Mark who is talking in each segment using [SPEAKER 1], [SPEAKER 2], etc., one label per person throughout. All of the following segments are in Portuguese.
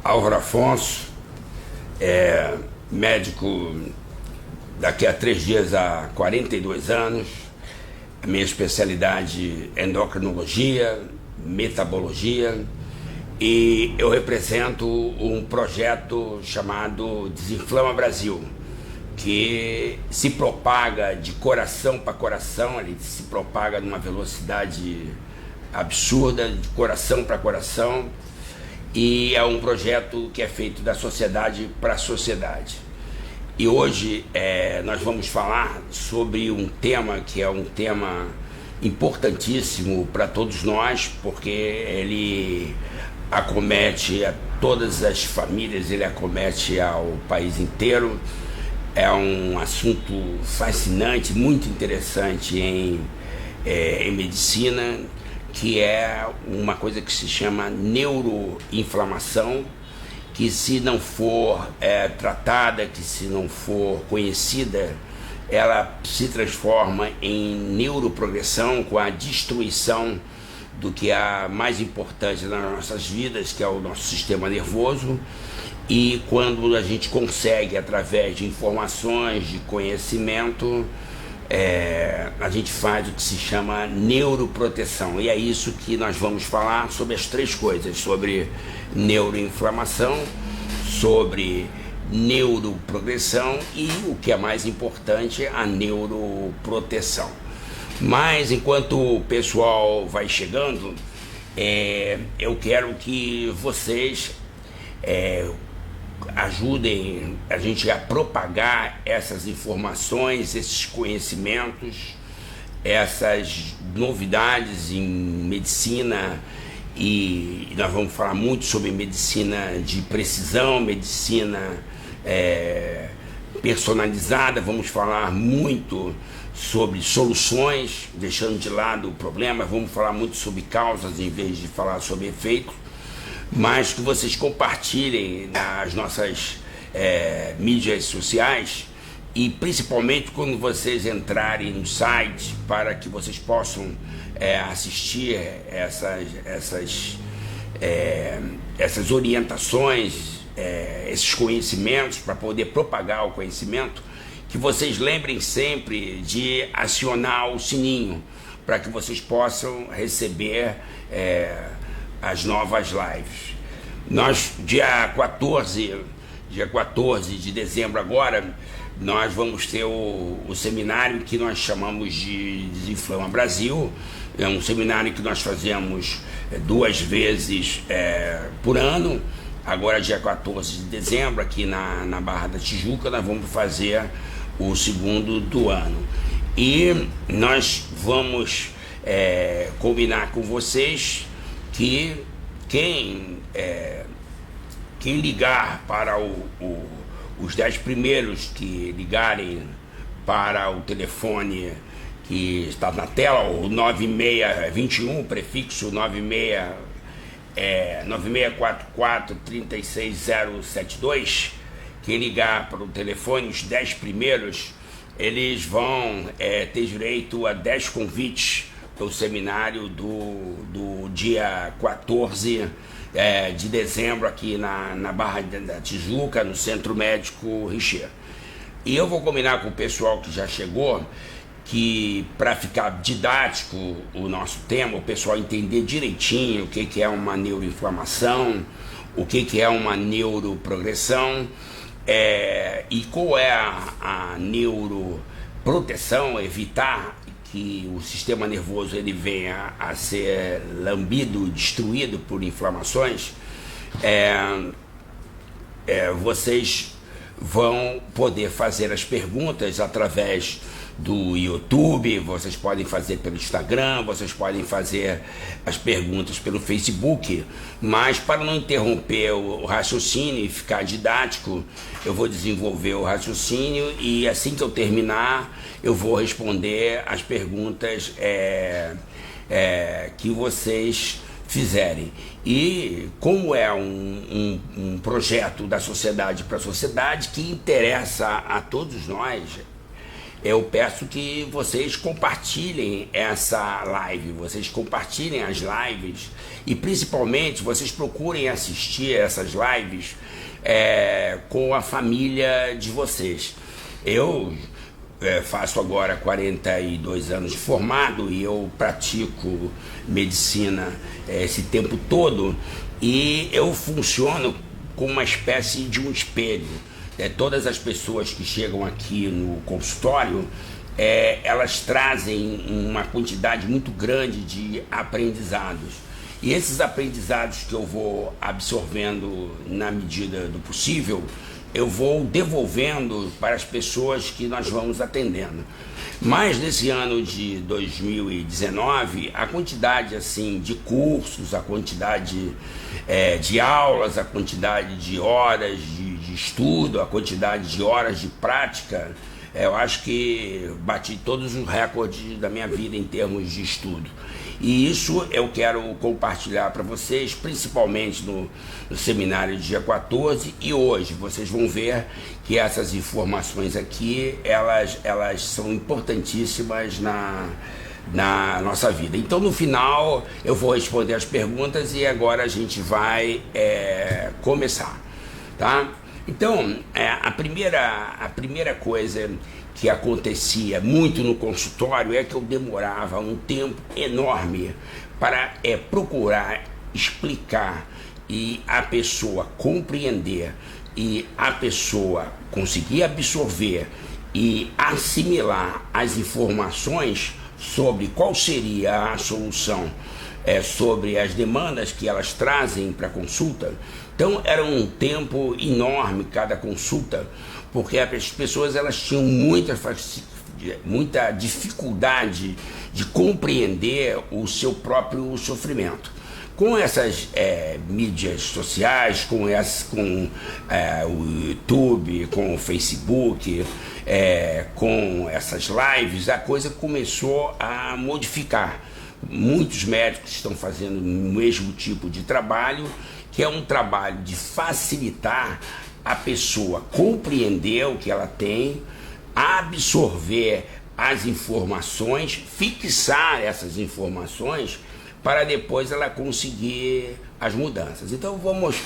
[SPEAKER 1] Álvaro Afonso, médico daqui a 3 dias há 42 anos. A minha especialidade é endocrinologia, metabologia, e eu represento um projeto chamado Desinflama Brasil, que se propaga de coração para coração, ele se propaga numa velocidade absurda, de coração para coração, e é um projeto que é feito da sociedade para a sociedade. E hoje nós vamos falar sobre um tema que é um tema importantíssimo para todos nós, porque ele acomete a todas as famílias, ele acomete ao país inteiro. É um assunto fascinante, muito interessante em medicina, que é uma coisa que se chama neuroinflamação, que se não for tratada, que se não for conhecida, ela se transforma em neuroprogressão, com a destruição do que é mais importante nas nossas vidas, que é o nosso sistema nervoso. E quando a gente consegue, através de informações, de conhecimento, a gente faz o que se chama neuroproteção. E é isso que nós vamos falar sobre as 3 coisas: sobre neuroinflamação, sobre neuroprogressão e, o que é mais importante, a neuroproteção. Mas enquanto o pessoal vai chegando, eu quero que vocês ajudem a gente a propagar essas informações, esses conhecimentos, essas novidades em medicina. E nós vamos falar muito sobre medicina de precisão, medicina personalizada. Vamos falar muito sobre soluções, deixando de lado o problema. Vamos falar muito sobre causas em vez de falar sobre efeitos. Mas que vocês compartilhem nas nossas mídias sociais, e principalmente quando vocês entrarem no site, para que vocês possam assistir essas orientações, esses conhecimentos, para poder propagar o conhecimento, que vocês lembrem sempre de acionar o sininho, para que vocês possam receber as novas lives. Nós, dia 14 de dezembro agora, nós vamos ter o seminário que nós chamamos de Desinflama Brasil. É um seminário que nós fazemos 2 vezes por ano. Agora, dia 14 de dezembro, aqui na Barra da Tijuca, nós vamos fazer o 2º do ano. E nós vamos combinar com vocês que quem ligar para os 10 primeiros que ligarem para o telefone que está na tela, o 9621, prefixo 9644-36072, quem ligar para o telefone, os 10 primeiros, eles vão ter direito a 10 convites para o seminário do dia 14 de dezembro, aqui na Barra da Tijuca, no Centro Médico Richer. E eu vou combinar com o pessoal que já chegou, que para ficar didático o nosso tema, o pessoal entender direitinho o que é uma neuroinflamação, o que é uma neuroprogressão, e qual é a neuroproteção, evitar que o sistema nervoso ele venha a ser lambido, destruído por inflamações. Vocês vão poder fazer as perguntas através do YouTube, vocês podem fazer pelo Instagram, vocês podem fazer as perguntas pelo Facebook, mas para não interromper o raciocínio e ficar didático, eu vou desenvolver o raciocínio e assim que eu terminar, eu vou responder as perguntas que vocês fizerem. E como é um projeto da sociedade para a sociedade que interessa a todos nós, eu peço que vocês compartilhem essa live, vocês compartilhem as lives e principalmente vocês procurem assistir essas lives com a família de vocês. Eu faço agora 42 anos de formado e eu pratico medicina esse tempo todo e eu funciono como uma espécie de um espelho. Todas as pessoas que chegam aqui no consultório, elas trazem uma quantidade muito grande de aprendizados. E esses aprendizados que eu vou absorvendo na medida do possível, eu vou devolvendo para as pessoas que nós vamos atendendo. Mas nesse ano de 2019, a quantidade assim, de cursos, a quantidade de aulas, a quantidade de horas de estudo, a quantidade de horas de prática, eu acho que bati todos os recordes da minha vida em termos de estudo. E isso eu quero compartilhar para vocês, principalmente no seminário dia 14, e hoje vocês vão ver que essas informações aqui, elas são importantíssimas na nossa vida. Então no final eu vou responder as perguntas e agora a gente vai começar, tá? Então a primeira coisa que acontecia muito no consultório é que eu demorava um tempo enorme para procurar explicar e a pessoa compreender e a pessoa conseguir absorver e assimilar as informações sobre qual seria a solução sobre as demandas que elas trazem para a consulta. Então era um tempo enorme cada consulta, porque as pessoas elas tinham muita dificuldade de compreender o seu próprio sofrimento. Com essas mídias sociais, com o YouTube, com o Facebook, com essas lives, a coisa começou a modificar. Muitos médicos estão fazendo o mesmo tipo de trabalho, que é um trabalho de facilitar a pessoa compreender o que ela tem, absorver as informações, fixar essas informações para depois ela conseguir as mudanças. Então vamos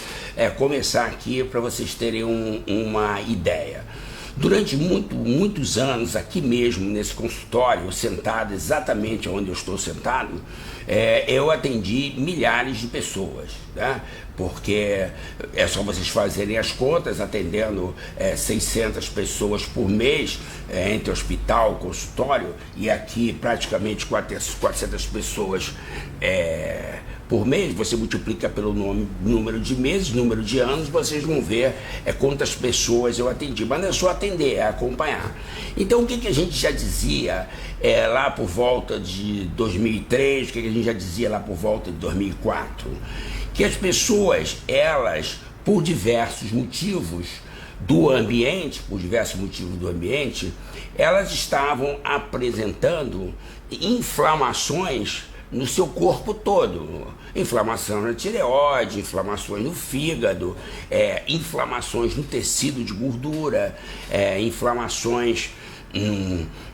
[SPEAKER 1] começar aqui para vocês terem uma ideia. Durante muitos anos, aqui mesmo nesse consultório, sentado exatamente onde eu estou sentado, eu atendi milhares de pessoas, né? Porque é só vocês fazerem as contas, atendendo 600 pessoas por mês, entre hospital, consultório, e aqui praticamente 400 pessoas por mês, você multiplica pelo número de meses, número de anos, vocês vão ver quantas pessoas eu atendi. Mas não é só atender, é acompanhar. Então o que a gente já dizia lá por volta de 2003, o que a gente já dizia lá por volta de 2004? Que as pessoas, elas, por diversos motivos do ambiente, elas estavam apresentando inflamações no seu corpo todo. Inflamação na tireoide, inflamações no fígado, inflamações no tecido de gordura, inflamações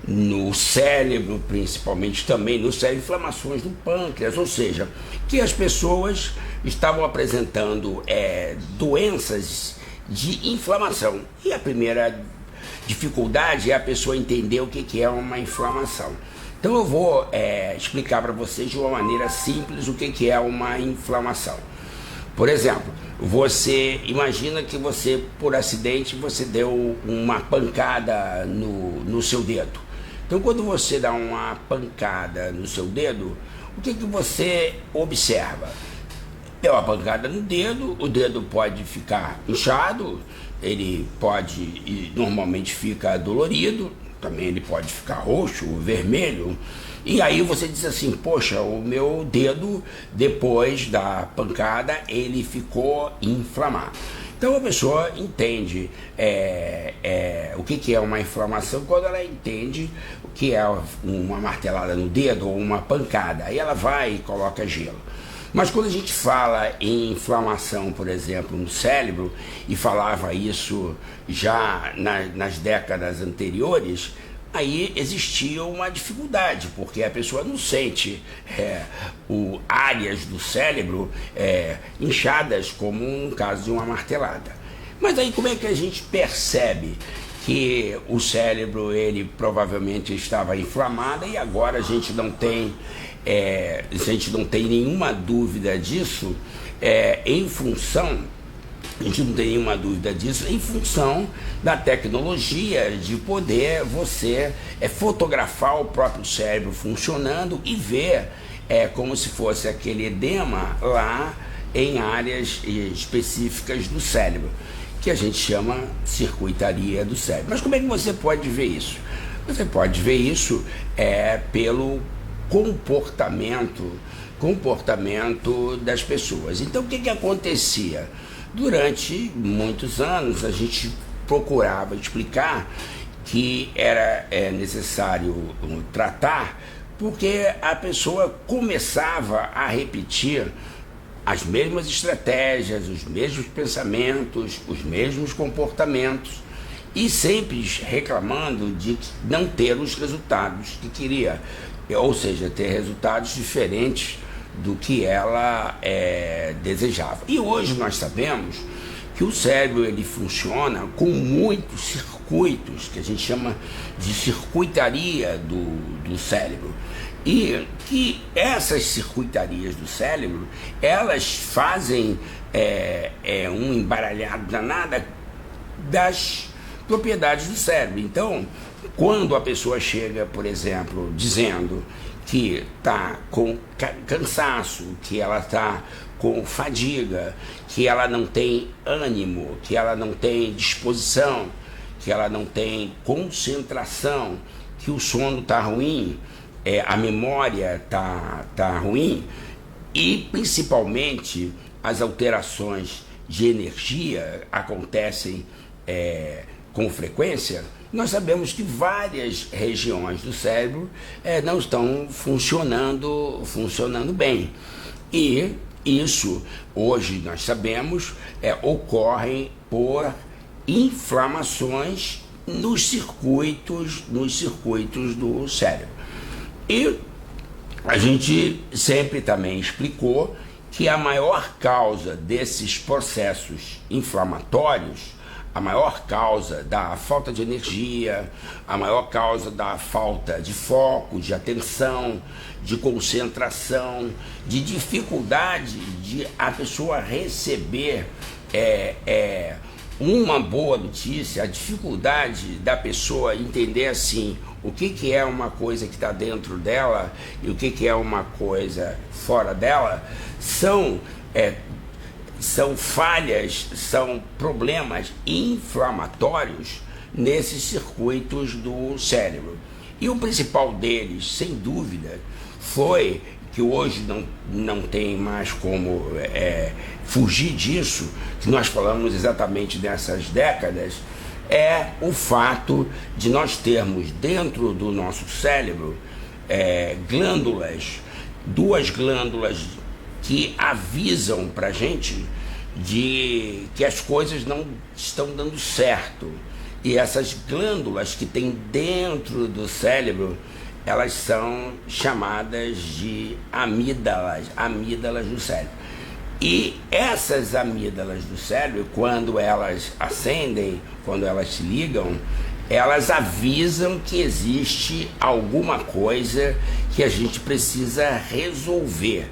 [SPEAKER 1] no cérebro, principalmente também no cérebro, inflamações no pâncreas, ou seja, que as pessoas estavam apresentando doenças de inflamação. E a primeira dificuldade é a pessoa entender o que é uma inflamação. Então eu vou explicar para vocês de uma maneira simples o que é uma inflamação. Por exemplo, você imagina que você, por acidente, você deu uma pancada no seu dedo. Então quando você dá uma pancada no seu dedo, o que você observa? Deu uma pancada no dedo, o dedo pode ficar inchado, ele pode, e normalmente fica dolorido, também ele pode ficar roxo, vermelho, e aí você diz assim, poxa, o meu dedo, depois da pancada, ele ficou inflamado. Então a pessoa entende o que é uma inflamação quando ela entende o que é uma martelada no dedo ou uma pancada, aí ela vai e coloca gelo. Mas quando a gente fala em inflamação, por exemplo, no cérebro, e falava isso já nas décadas anteriores, aí existia uma dificuldade, porque a pessoa não sente áreas do cérebro inchadas, como no caso de uma martelada. Mas aí como é que a gente percebe que o cérebro ele provavelmente estava inflamado e agora a gente não tem nenhuma dúvida disso em função da tecnologia de poder você fotografar o próprio cérebro funcionando e ver como se fosse aquele edema lá em áreas específicas do cérebro, que a gente chama circuitaria do cérebro. Mas como é que você pode ver isso? Você pode ver isso pelo comportamento das pessoas. Então o que acontecia? Durante muitos anos a gente procurava explicar que era necessário tratar, porque a pessoa começava a repetir as mesmas estratégias, os mesmos pensamentos, os mesmos comportamentos e sempre reclamando de não ter os resultados que queria, ou seja, ter resultados diferentes do que ela desejava. E hoje nós sabemos que o cérebro ele funciona com muitos circuitos, que a gente chama de circuitaria do cérebro. E que essas circuitarias do cérebro, elas fazem um embaralhado danado das propriedades do cérebro. Então, quando a pessoa chega, por exemplo, dizendo que está com cansaço, que ela está com fadiga, que ela não tem ânimo, que ela não tem disposição, que ela não tem concentração, que o sono está ruim, a memória tá ruim e principalmente as alterações de energia acontecem com frequência, nós sabemos que várias regiões do cérebro não estão funcionando bem. E isso, hoje nós sabemos, ocorre por inflamações nos circuitos do cérebro. E a gente sempre também explicou que a maior causa desses processos inflamatórios, a maior causa da falta de energia, a maior causa da falta de foco, de atenção, de concentração, de dificuldade de a pessoa receber uma boa notícia, a dificuldade da pessoa entender assim o que é uma coisa que está dentro dela e o que é uma coisa fora dela, são falhas, são problemas inflamatórios nesses circuitos do cérebro. E o principal deles, sem dúvida, foi que hoje não tem mais como fugir disso, que nós falamos exatamente nessas décadas, é o fato de nós termos dentro do nosso cérebro duas glândulas que avisam para a gente de que as coisas não estão dando certo. E essas glândulas que tem dentro do cérebro, elas são chamadas de amígdalas do cérebro. E essas amígdalas do cérebro, quando elas acendem, quando elas se ligam, elas avisam que existe alguma coisa que a gente precisa resolver.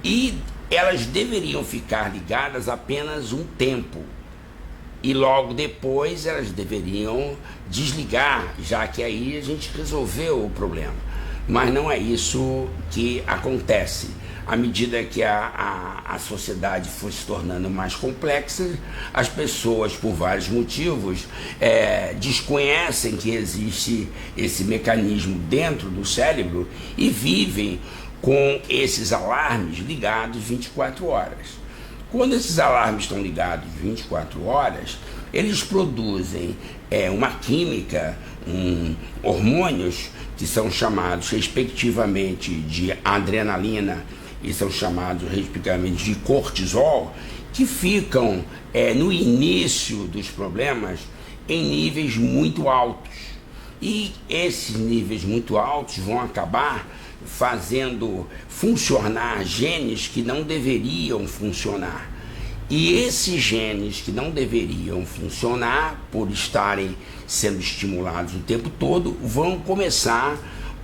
[SPEAKER 1] E elas deveriam ficar ligadas apenas um tempo. E logo depois elas deveriam desligar, já que aí a gente resolveu o problema. Mas não é isso que acontece. À medida que a sociedade foi se tornando mais complexa, as pessoas, por vários motivos, desconhecem que existe esse mecanismo dentro do cérebro e vivem com esses alarmes ligados 24 horas. Quando esses alarmes estão ligados 24 horas, eles produzem uma química, hormônios que são chamados respectivamente de adrenalina e são chamados respectivamente de cortisol, que ficam no início dos problemas em níveis muito altos. E esses níveis muito altos vão acabar fazendo funcionar genes que não deveriam funcionar. E esses genes que não deveriam funcionar, por estarem sendo estimulados o tempo todo, vão começar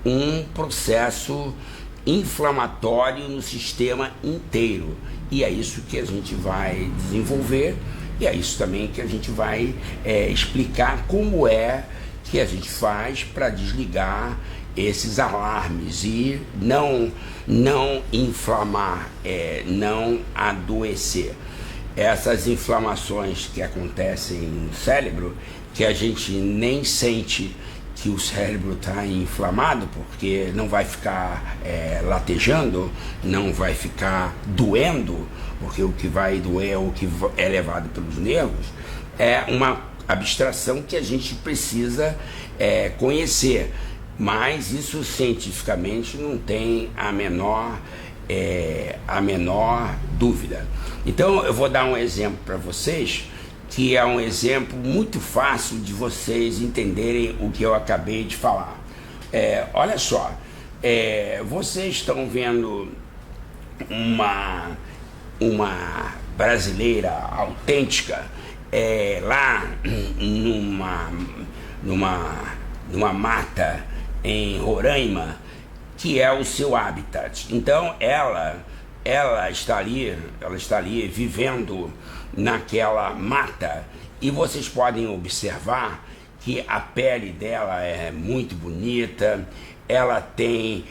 [SPEAKER 1] um processo inflamatório no sistema inteiro. E é isso que a gente vai desenvolver, e é isso também que a gente vai explicar como é que a gente faz para desligar esses alarmes e não inflamar, não adoecer. Essas inflamações que acontecem no cérebro, que a gente nem sente que o cérebro está inflamado, porque não vai ficar latejando, não vai ficar doendo, porque o que vai doer é o que é levado pelos nervos, é uma abstração que a gente precisa conhecer, mas isso cientificamente não tem a menor dúvida. Então eu vou dar um exemplo para vocês, que é um exemplo muito fácil de vocês entenderem o que eu acabei de falar. Olha só, vocês estão vendo uma brasileira autêntica lá numa mata em Roraima, que é o seu habitat. Então ela está ali vivendo naquela mata, e vocês podem observar que a pele dela é muito bonita, ela tem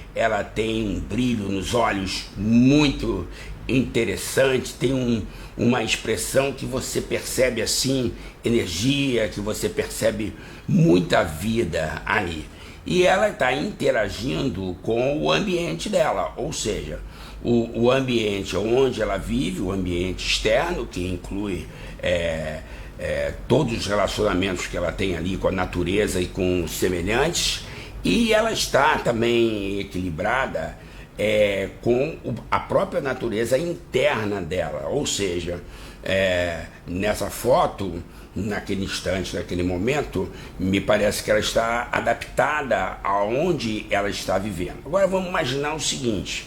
[SPEAKER 1] um brilho nos olhos muito interessante, tem uma expressão que você percebe assim, energia, que você percebe muita vida ali. E ela está interagindo com o ambiente dela, ou seja, o ambiente onde ela vive, o ambiente externo, que inclui todos os relacionamentos que ela tem ali com a natureza e com os semelhantes, e ela está também equilibrada com a própria natureza interna dela, ou seja, nessa foto, naquele instante, naquele momento, me parece que ela está adaptada aonde ela está vivendo. Agora vamos imaginar o seguinte: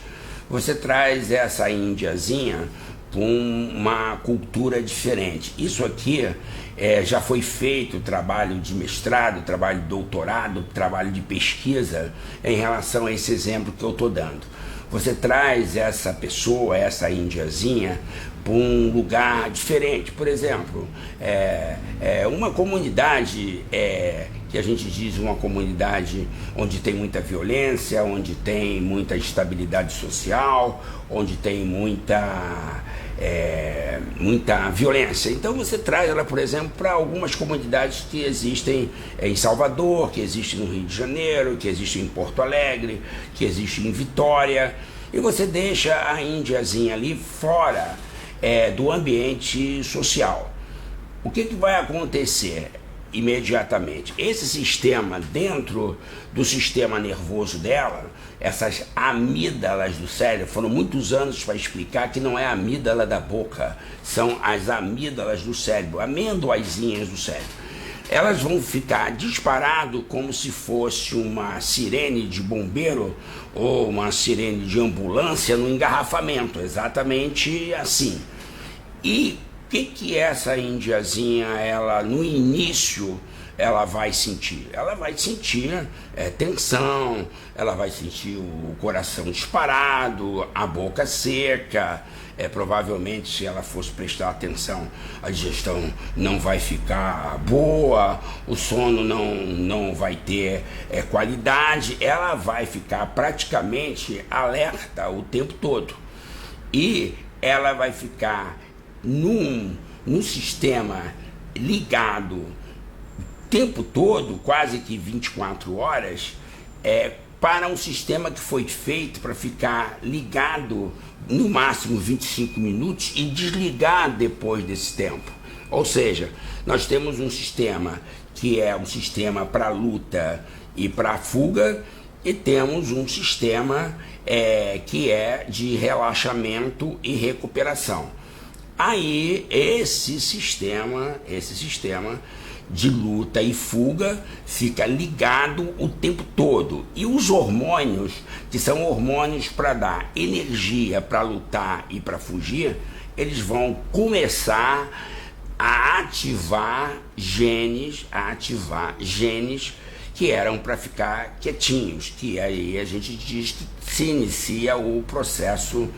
[SPEAKER 1] você traz essa índiazinha para uma cultura diferente. Isso aqui já foi feito trabalho de mestrado, trabalho de doutorado, trabalho de pesquisa em relação a esse exemplo que eu estou dando. Você traz essa pessoa, essa índiazinha, para um lugar diferente. Por exemplo, uma comunidade que a gente diz uma comunidade onde tem muita violência, onde tem muita instabilidade social, onde tem muita violência. Então você traz ela, por exemplo, para algumas comunidades que existem em Salvador, que existem no Rio de Janeiro, que existem em Porto Alegre, que existem em Vitória, e você deixa a índiazinha ali fora do ambiente social. O que vai acontecer imediatamente? Esse sistema, dentro do sistema nervoso dela, essas amígdalas do cérebro, foram muitos anos para explicar que não é a amígdala da boca, são as amígdalas do cérebro, amendoazinhas do cérebro. Elas vão ficar disparado como se fosse uma sirene de bombeiro ou uma sirene de ambulância no engarrafamento, exatamente assim. E o que essa índiazinha, ela no início, ela vai sentir? Ela vai sentir tensão, ela vai sentir o coração disparado, a boca seca, provavelmente, se ela fosse prestar atenção, a digestão não vai ficar boa, o sono não vai ter qualidade, ela vai ficar praticamente alerta o tempo todo. E ela vai ficar num sistema ligado o tempo todo, quase que 24 horas, para um sistema que foi feito para ficar ligado no máximo 25 minutos e desligar depois desse tempo. Ou seja, nós temos um sistema que é um sistema para luta e para fuga, e temos um sistema que é de relaxamento e recuperação. Aí esse sistema de luta e fuga, fica ligado o tempo todo. E os hormônios, que são hormônios para dar energia para lutar e para fugir, eles vão começar a ativar genes que eram para ficar quietinhos, que aí a gente diz que se inicia o processo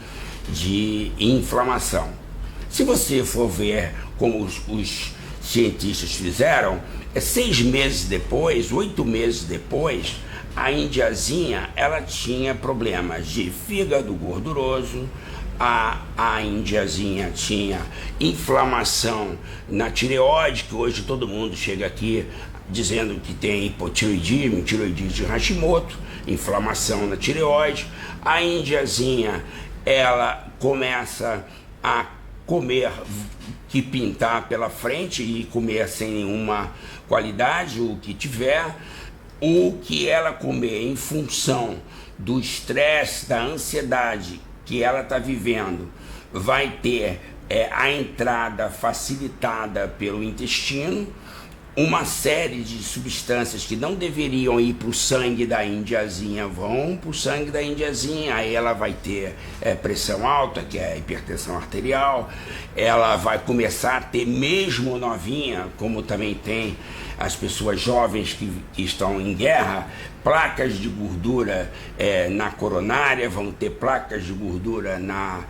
[SPEAKER 1] de inflamação. Se você for ver como os cientistas fizeram, 6 meses depois, 8 meses depois, a indiazinha ela tinha problemas de fígado gorduroso, a indiazinha tinha inflamação na tireoide, que hoje todo mundo chega aqui dizendo que tem hipotireoidismo, tireoidite de Hashimoto, inflamação na tireoide. A indiazinha ela começa a comer que pintar pela frente e comer sem nenhuma qualidade, o que tiver. O que ela comer em função do estresse, da ansiedade que ela está vivendo, vai ter a entrada facilitada pelo intestino. Uma série de substâncias que não deveriam ir para o sangue da indiazinha vão para o sangue da indiazinha. Aí ela vai ter pressão alta, que é a hipertensão arterial. Ela vai começar a ter, mesmo novinha, como também tem as pessoas jovens que estão em guerra, placas de gordura na coronária, vão ter placas de gordura na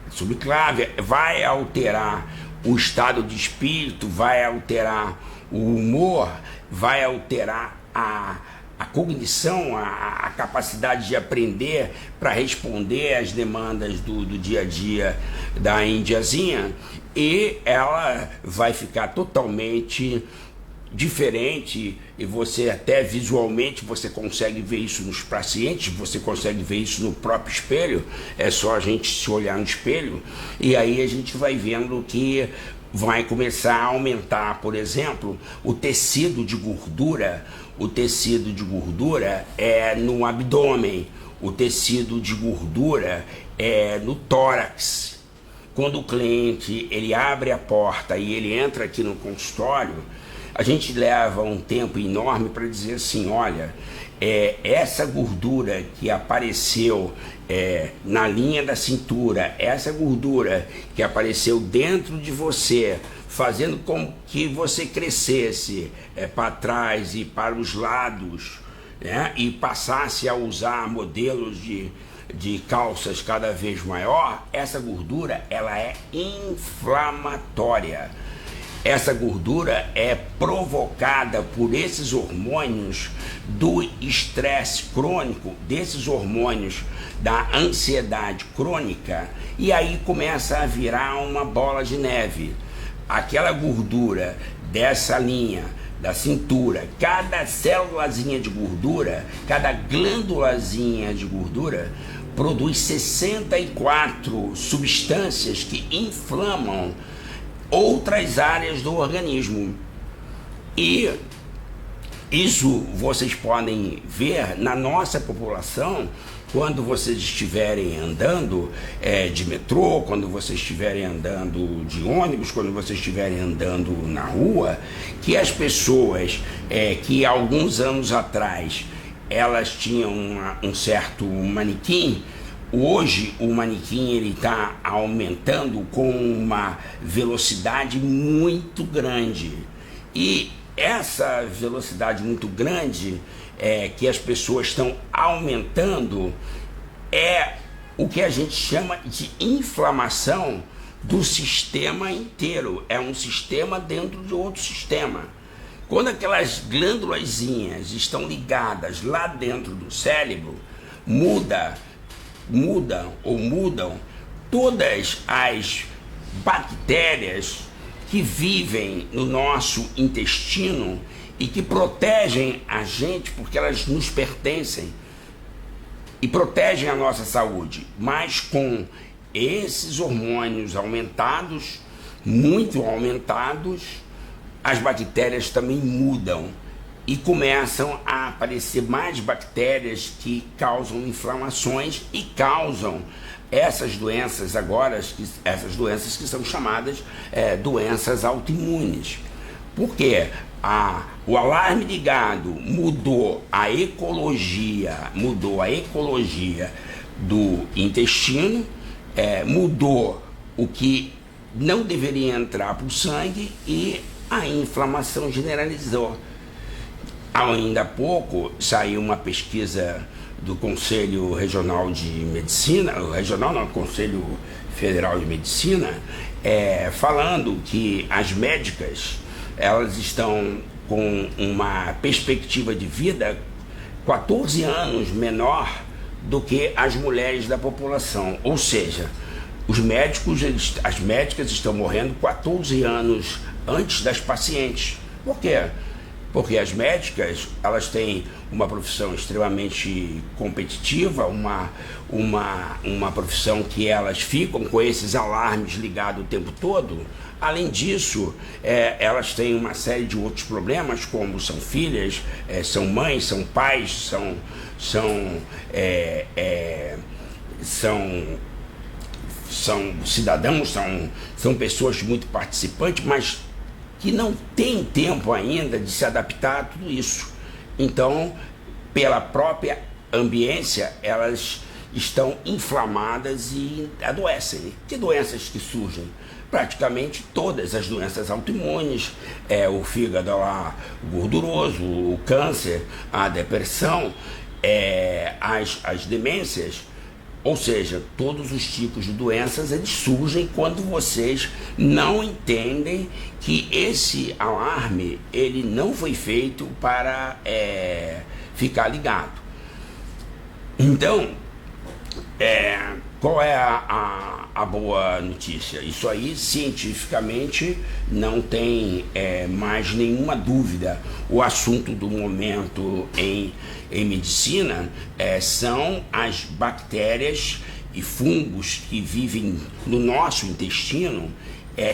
[SPEAKER 1] subclávia. Vai alterar o estado de espírito, vai alterar o humor, vai alterar a cognição, a capacidade de aprender para responder às demandas do dia a dia da indiazinha, e ela vai ficar totalmente diferente. E você até visualmente você consegue ver isso nos pacientes, você consegue ver isso no próprio espelho, é só a gente se olhar no espelho, e aí a gente vai vendo que vai começar a aumentar, por exemplo, o tecido de gordura. O tecido de gordura é no abdômen, o tecido de gordura é no tórax. Quando o cliente ele abre a porta e ele entra aqui no consultório, a gente leva um tempo enorme para dizer assim: olha, essa gordura que apareceu na linha da cintura, essa gordura que apareceu dentro de você, fazendo com que você crescesse para trás e para os lados, né, e passasse a usar modelos de calças cada vez maior, essa gordura ela é inflamatória. Essa gordura é provocada por esses hormônios do estresse crônico, desses hormônios da ansiedade crônica, e aí começa a virar uma bola de neve. Aquela gordura dessa linha da cintura, cada célulazinha de gordura, cada glândulazinha de gordura produz 64 substâncias que inflamam outras áreas do organismo. E isso vocês podem ver na nossa população quando vocês estiverem andando de metrô, quando vocês estiverem andando de ônibus, quando vocês estiverem andando na rua, que as pessoas que alguns anos atrás elas tinham um certo manequim, hoje o manequim ele está aumentando com uma velocidade muito grande. E essa velocidade muito grande que as pessoas estão aumentando é o que a gente chama de inflamação do sistema inteiro. É um sistema dentro de outro sistema. Quando aquelas glândulazinhas estão ligadas lá dentro do cérebro, mudam todas as bactérias que vivem no nosso intestino e que protegem a gente, porque elas nos pertencem e protegem a nossa saúde. Mas com esses hormônios aumentados, muito aumentados, as bactérias também mudam e começam a aparecer mais bactérias que causam inflamações e causam essas doenças essas doenças que são chamadas doenças autoimunes. Porque o alarme ligado mudou a ecologia do intestino, mudou o que não deveria entrar para o sangue e a inflamação generalizou. Ainda há pouco saiu uma pesquisa do Conselho Regional de Medicina, Conselho Federal de Medicina, falando que as médicas, elas estão com uma perspectiva de vida 14 anos menor do que as mulheres da população. Ou seja, as médicas estão morrendo 14 anos antes das pacientes. Por quê? Porque as médicas, elas têm uma profissão extremamente competitiva, uma profissão que elas ficam com esses alarmes ligados o tempo todo. Além disso, elas têm uma série de outros problemas, como são filhas, são mães, são pais, são cidadãos, são pessoas muito participantes, mas que não tem tempo ainda de se adaptar a tudo isso. Então, pela própria ambiência, elas estão inflamadas e adoecem. Que doenças que surgem? Praticamente todas as doenças autoimunes, o fígado lá gorduroso, o câncer, a depressão, as demências. Ou seja, todos os tipos de doenças, eles surgem quando vocês não entendem que esse alarme, ele não foi feito para ficar ligado. Então, qual é a boa notícia? Isso aí, cientificamente, não tem mais nenhuma dúvida. O assunto do momento em medicina são as bactérias e fungos que vivem no nosso intestino,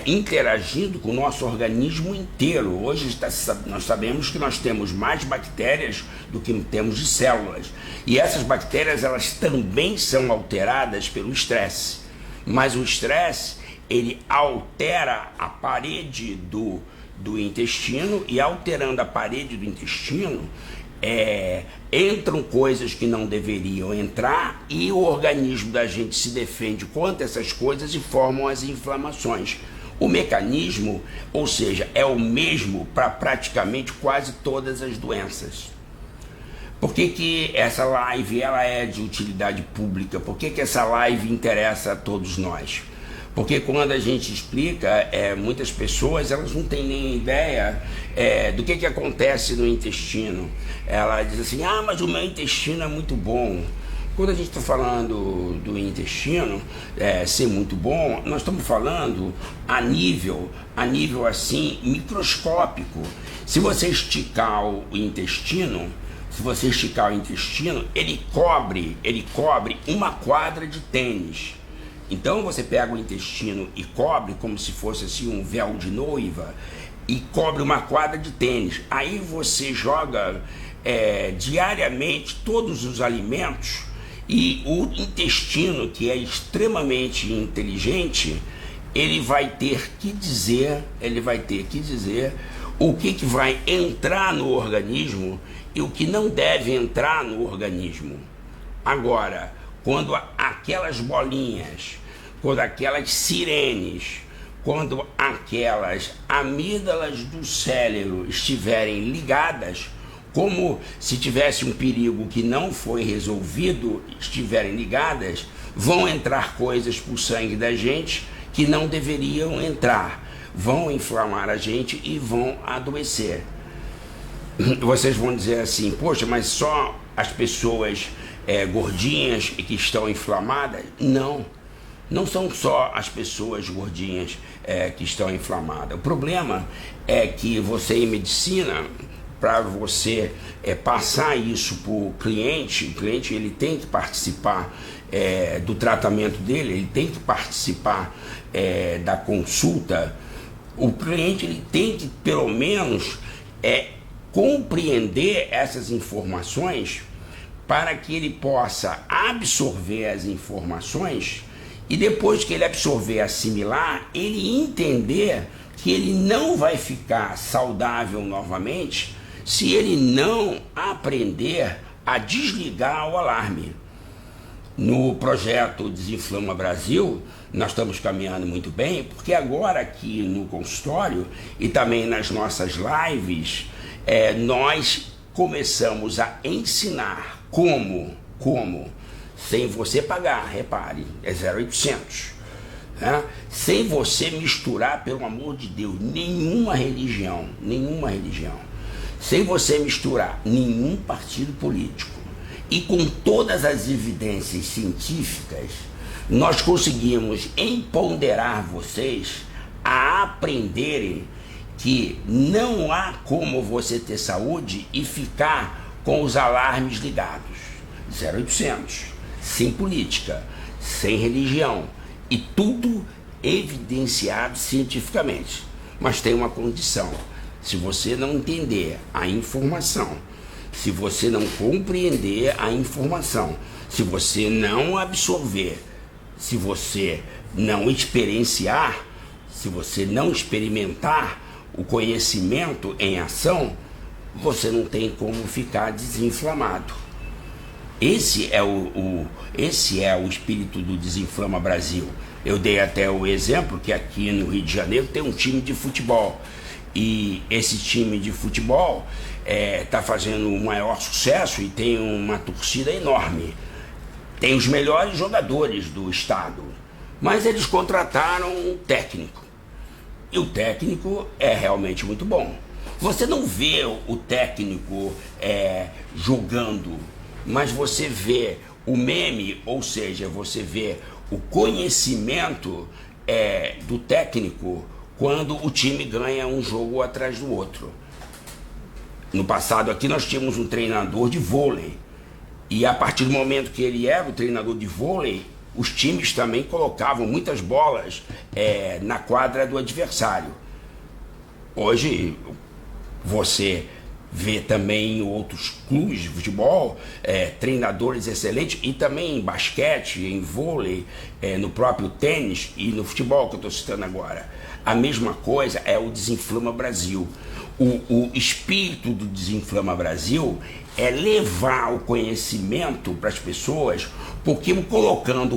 [SPEAKER 1] interagindo com o nosso organismo inteiro. Hoje nós sabemos que nós temos mais bactérias do que temos de células. E essas bactérias, elas também são alteradas pelo estresse. Mas o estresse, ele altera a parede do intestino, e alterando a parede do intestino, entram coisas que não deveriam entrar, e o organismo da gente se defende contra essas coisas e formam as inflamações. O mecanismo, ou seja, é o mesmo para praticamente quase todas as doenças. Por que essa live ela é de utilidade pública? Por que essa live interessa a todos nós? Porque quando a gente explica, muitas pessoas, elas não têm nem ideia do que acontece no intestino. Ela diz assim, mas o meu intestino é muito bom. Quando a gente está falando do intestino ser muito bom, nós estamos falando a nível assim, microscópico. Se você esticar o intestino, ele cobre uma quadra de tênis. Então você pega o intestino e cobre como se fosse assim um véu de noiva, e cobre uma quadra de tênis. Aí você joga diariamente todos os alimentos, e o intestino, que é extremamente inteligente, ele vai ter que dizer o que vai entrar no organismo e o que não deve entrar no organismo. Agora, quando aquelas bolinhas, quando aquelas sirenes, quando aquelas amígdalas do cérebro estiverem ligadas, como se tivesse um perigo que não foi resolvido, estiverem ligadas, vão entrar coisas para o sangue da gente que não deveriam entrar, vão inflamar a gente e vão adoecer. Vocês vão dizer assim, poxa, mas só as pessoas gordinhas e que estão inflamadas? Não são só as pessoas gordinhas que estão inflamadas. O problema é que você, em medicina, para você passar isso para o cliente ele tem que participar do tratamento dele, ele tem que participar da consulta. O cliente ele tem que, pelo menos, compreender essas informações, para que ele possa absorver as informações, e depois que ele absorver, assimilar, ele entender que que ele não vai ficar saudável novamente se ele não aprender a desligar o alarme. No projeto Desinflama Brasil, nós estamos caminhando muito bem, porque agora aqui no consultório e também nas nossas lives, nós começamos a ensinar como, sem você pagar, repare, é 0800, né? Sem você misturar, pelo amor de Deus, nenhuma religião, sem você misturar nenhum partido político, e com todas as evidências científicas, nós conseguimos empoderar vocês a aprenderem que não há como você ter saúde e ficar com os alarmes ligados. 0800, sem política, sem religião, e tudo evidenciado cientificamente. Mas tem uma condição: se você não entender a informação, se você não compreender a informação, se você não absorver, se você não experienciar, se você não experimentar o conhecimento em ação, você não tem como ficar desinflamado. Esse é o espírito do Desinflama Brasil. Eu dei até o exemplo que aqui no Rio de Janeiro tem um time de futebol. E esse time de futebol está fazendo o maior sucesso e tem uma torcida enorme. Tem os melhores jogadores do estado, mas eles contrataram um técnico. E o técnico é realmente muito bom. Você não vê o técnico jogando, mas você vê o meme, ou seja, você vê o conhecimento do técnico quando o time ganha um jogo atrás do outro. No passado aqui nós tínhamos um treinador de vôlei, e a partir do momento que ele era o treinador de vôlei, os times também colocavam muitas bolas na quadra do adversário. Hoje você vê também em outros clubes de futebol treinadores excelentes, e também em basquete, em vôlei, no próprio tênis e no futebol que eu estou citando agora. A mesma coisa é o Desinflama Brasil. O espírito do Desinflama Brasil é levar o conhecimento para as pessoas, porque colocando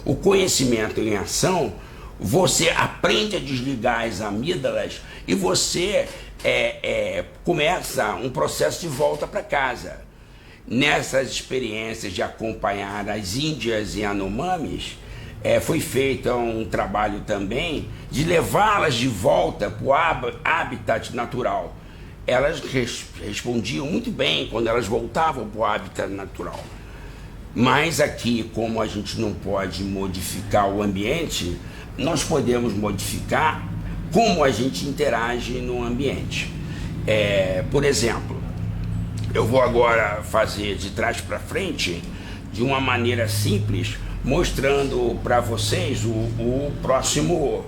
[SPEAKER 1] o conhecimento em ação, você aprende a desligar as amígdalas e você começa um processo de volta para casa. Nessas experiências de acompanhar as Índias e Anomamis, foi feito um trabalho também de levá-las de volta para o habitat natural. Elas respondiam muito bem quando elas voltavam para o habitat natural. Mas aqui, como a gente não pode modificar o ambiente, nós podemos modificar como a gente interage no ambiente. Por exemplo, eu vou agora fazer de trás para frente, de uma maneira simples, mostrando para vocês o próximo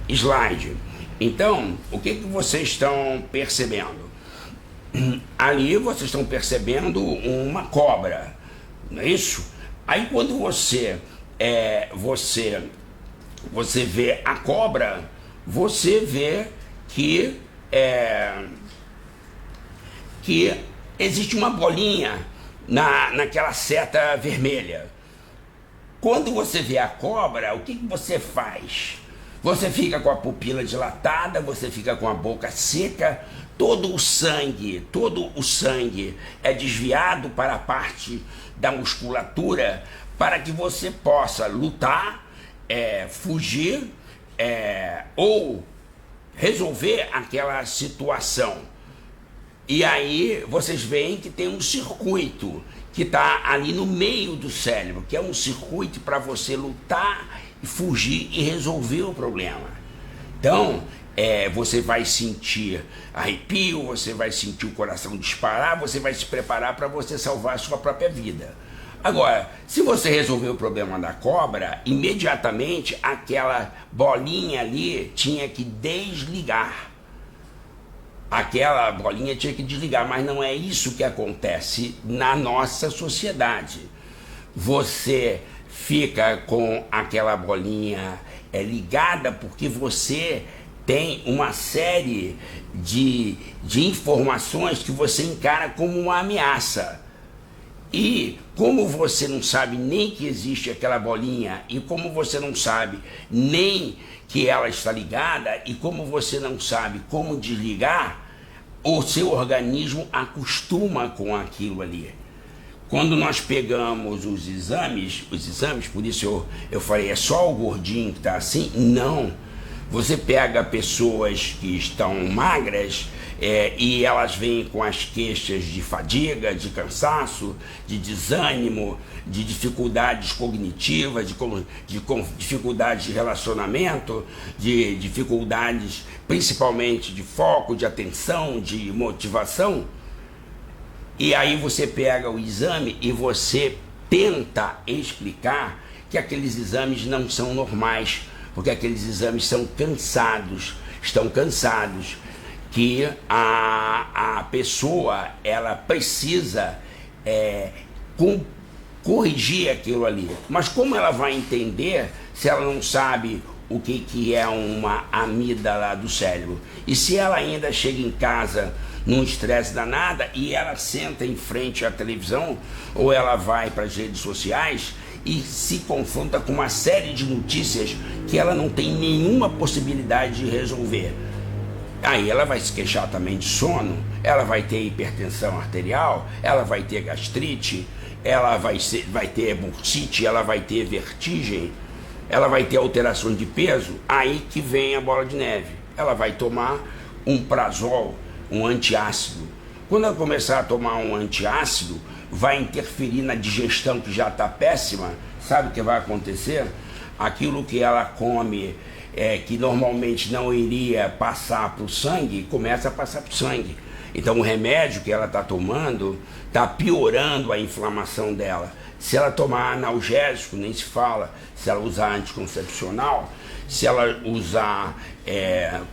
[SPEAKER 1] slide. Então, o que vocês estão percebendo? Ali vocês estão percebendo uma cobra, não é isso? Aí quando você vê a cobra, você vê que existe uma bolinha naquela seta vermelha. Quando você vê a cobra, o que você faz? Você fica com a pupila dilatada, você fica com a boca seca, todo o sangue é desviado para a parte da musculatura para que você possa lutar, fugir ou resolver aquela situação. E aí vocês veem que tem um circuito que está ali no meio do cérebro, que é um circuito para você lutar, fugir e resolver o problema. Então, você vai sentir arrepio, você vai sentir o coração disparar, você vai se preparar para você salvar a sua própria vida. Agora, se você resolver o problema da cobra, imediatamente aquela bolinha ali tinha que desligar. Aquela bolinha tinha que desligar, mas não é isso que acontece na nossa sociedade. Você fica com aquela bolinha ligada, porque você tem uma série de informações que você encara como uma ameaça. E como você não sabe nem que existe aquela bolinha, e como você não sabe nem que ela está ligada, e como você não sabe como desligar, o seu organismo acostuma com aquilo ali. Quando nós pegamos os exames, por isso eu falei, é só o gordinho que está assim? Não. Você pega pessoas que estão magras e elas vêm com as queixas de fadiga, de cansaço, de desânimo, de dificuldades cognitivas, de dificuldades de relacionamento, de dificuldades principalmente de foco, de atenção, de motivação. E aí você pega o exame e você tenta explicar que aqueles exames não são normais, porque aqueles exames estão cansados, que a pessoa ela precisa corrigir aquilo ali. Mas como ela vai entender se ela não sabe o que é uma amígdala do cérebro? E se ela ainda chega em casa num estresse danado e ela senta em frente à televisão ou ela vai para as redes sociais e se confronta com uma série de notícias que ela não tem nenhuma possibilidade de resolver. Aí ela vai se queixar também de sono, ela vai ter hipertensão arterial, ela vai ter gastrite, ela vai ter bursite, ela vai ter vertigem, ela vai ter alteração de peso. Aí que vem a bola de neve. Ela vai tomar um prazol, um antiácido. Quando ela começar a tomar um antiácido, vai interferir na digestão que já está péssima. Sabe o que vai acontecer? Aquilo que ela come, que normalmente não iria passar para o sangue, começa a passar para o sangue. Então o remédio que ela está tomando está piorando a inflamação dela. Se ela tomar analgésico, nem se fala. Se ela usar anticoncepcional, se ela usar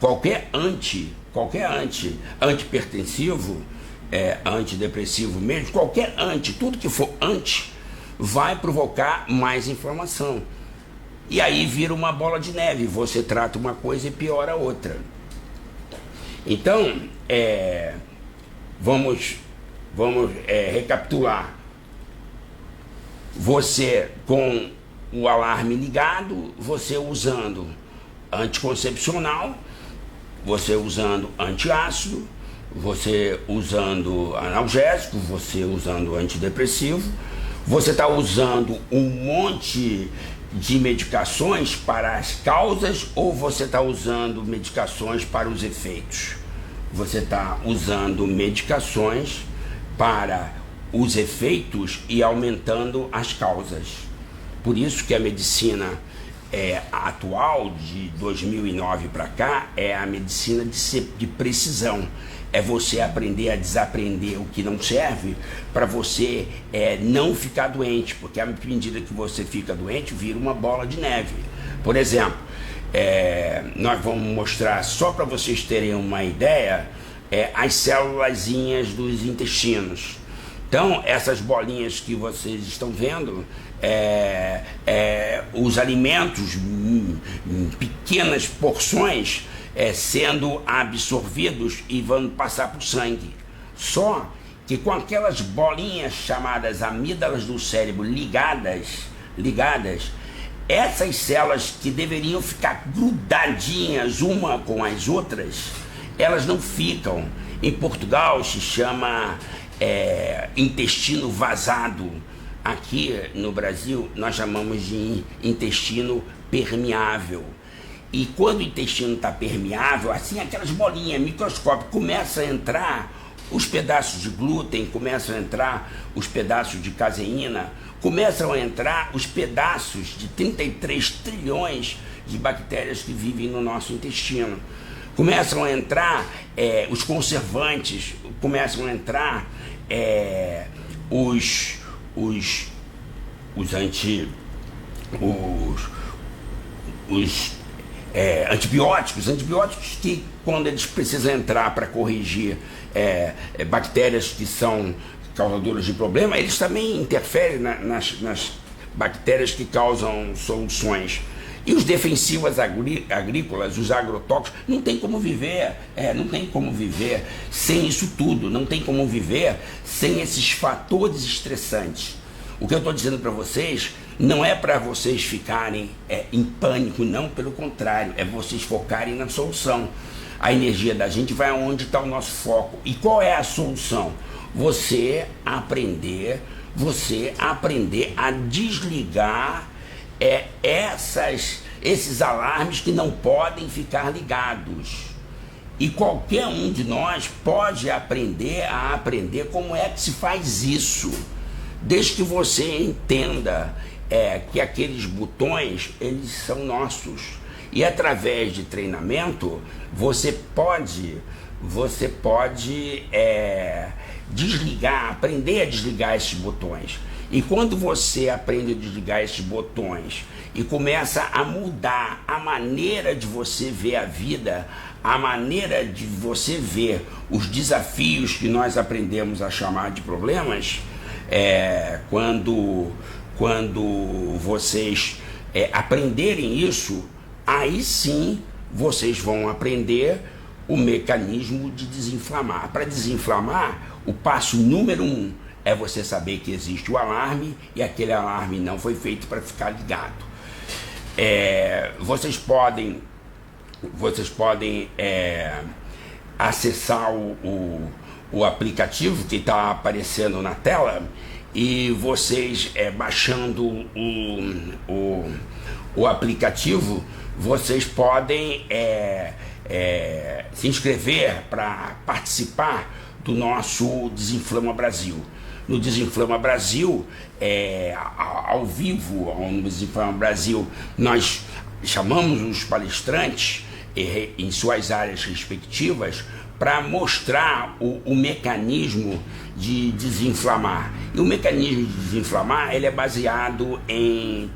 [SPEAKER 1] qualquer antihipertensivo, antidepressivo mesmo, qualquer tudo que for vai provocar mais inflamação. E aí vira uma bola de neve, você trata uma coisa e piora a outra. Então, vamos recapitular. Você com o alarme ligado, você usando anticoncepcional, você usando antiácido, você usando analgésico, você usando antidepressivo, você está usando um monte de medicações para as causas ou você está usando medicações para os efeitos? Você está usando medicações para os efeitos e aumentando as causas. Por isso que a medicina atual, de 2009 para cá, é a medicina de precisão. É você aprender a desaprender o que não serve para você não ficar doente, porque à medida que você fica doente, vira uma bola de neve. Por exemplo, nós vamos mostrar, só para vocês terem uma ideia, as célulazinhas dos intestinos. Então, essas bolinhas que vocês estão vendo, os alimentos, pequenas porções, sendo absorvidos e vão passar para o sangue. Só que com aquelas bolinhas chamadas amígdalas do cérebro ligadas, essas células que deveriam ficar grudadinhas uma com as outras, elas não ficam. Em Portugal se chama intestino vazado. Aqui no Brasil nós chamamos de intestino permeável. E quando o intestino está permeável, assim, aquelas bolinhas microscópicas, começam a entrar os pedaços de glúten, começam a entrar os pedaços de caseína, começam a entrar os pedaços de 33 trilhões de bactérias que vivem no nosso intestino. Começam a entrar os conservantes, começam a entrar os antibióticos que, quando eles precisam entrar para corrigir bactérias que são causadoras de problema, eles também interferem nas bactérias que causam soluções. E os defensivos agrícolas, os agrotóxicos, não tem como viver, não tem como viver sem isso tudo, não tem como viver sem esses fatores estressantes. O que eu estou dizendo para vocês não é para vocês ficarem em pânico, não, pelo contrário, é vocês focarem na solução. A energia da gente vai aonde está o nosso foco. E qual é a solução? Você aprender a desligar esses alarmes que não podem ficar ligados. E qualquer um de nós pode aprender como é que se faz isso, desde que você entenda que aqueles botões, eles são nossos. E através de treinamento, você pode desligar, aprender a desligar esses botões. E quando você aprende a desligar esses botões e começa a mudar a maneira de você ver a vida, a maneira de você ver os desafios que nós aprendemos a chamar de problemas, quando vocês aprenderem isso, aí sim vocês vão aprender o mecanismo de desinflamar. Para desinflamar, o passo número 1 é você saber que existe o alarme e aquele alarme não foi feito para ficar ligado. Vocês podem acessar o aplicativo que está aparecendo na tela, e vocês baixando o aplicativo, vocês podem se inscrever para participar do nosso Desinflama Brasil. No Desinflama Brasil, ao vivo, no Desinflama Brasil, nós chamamos os palestrantes em suas áreas respectivas para mostrar o mecanismo de desinflamar. E o mecanismo de desinflamar, ele é baseado em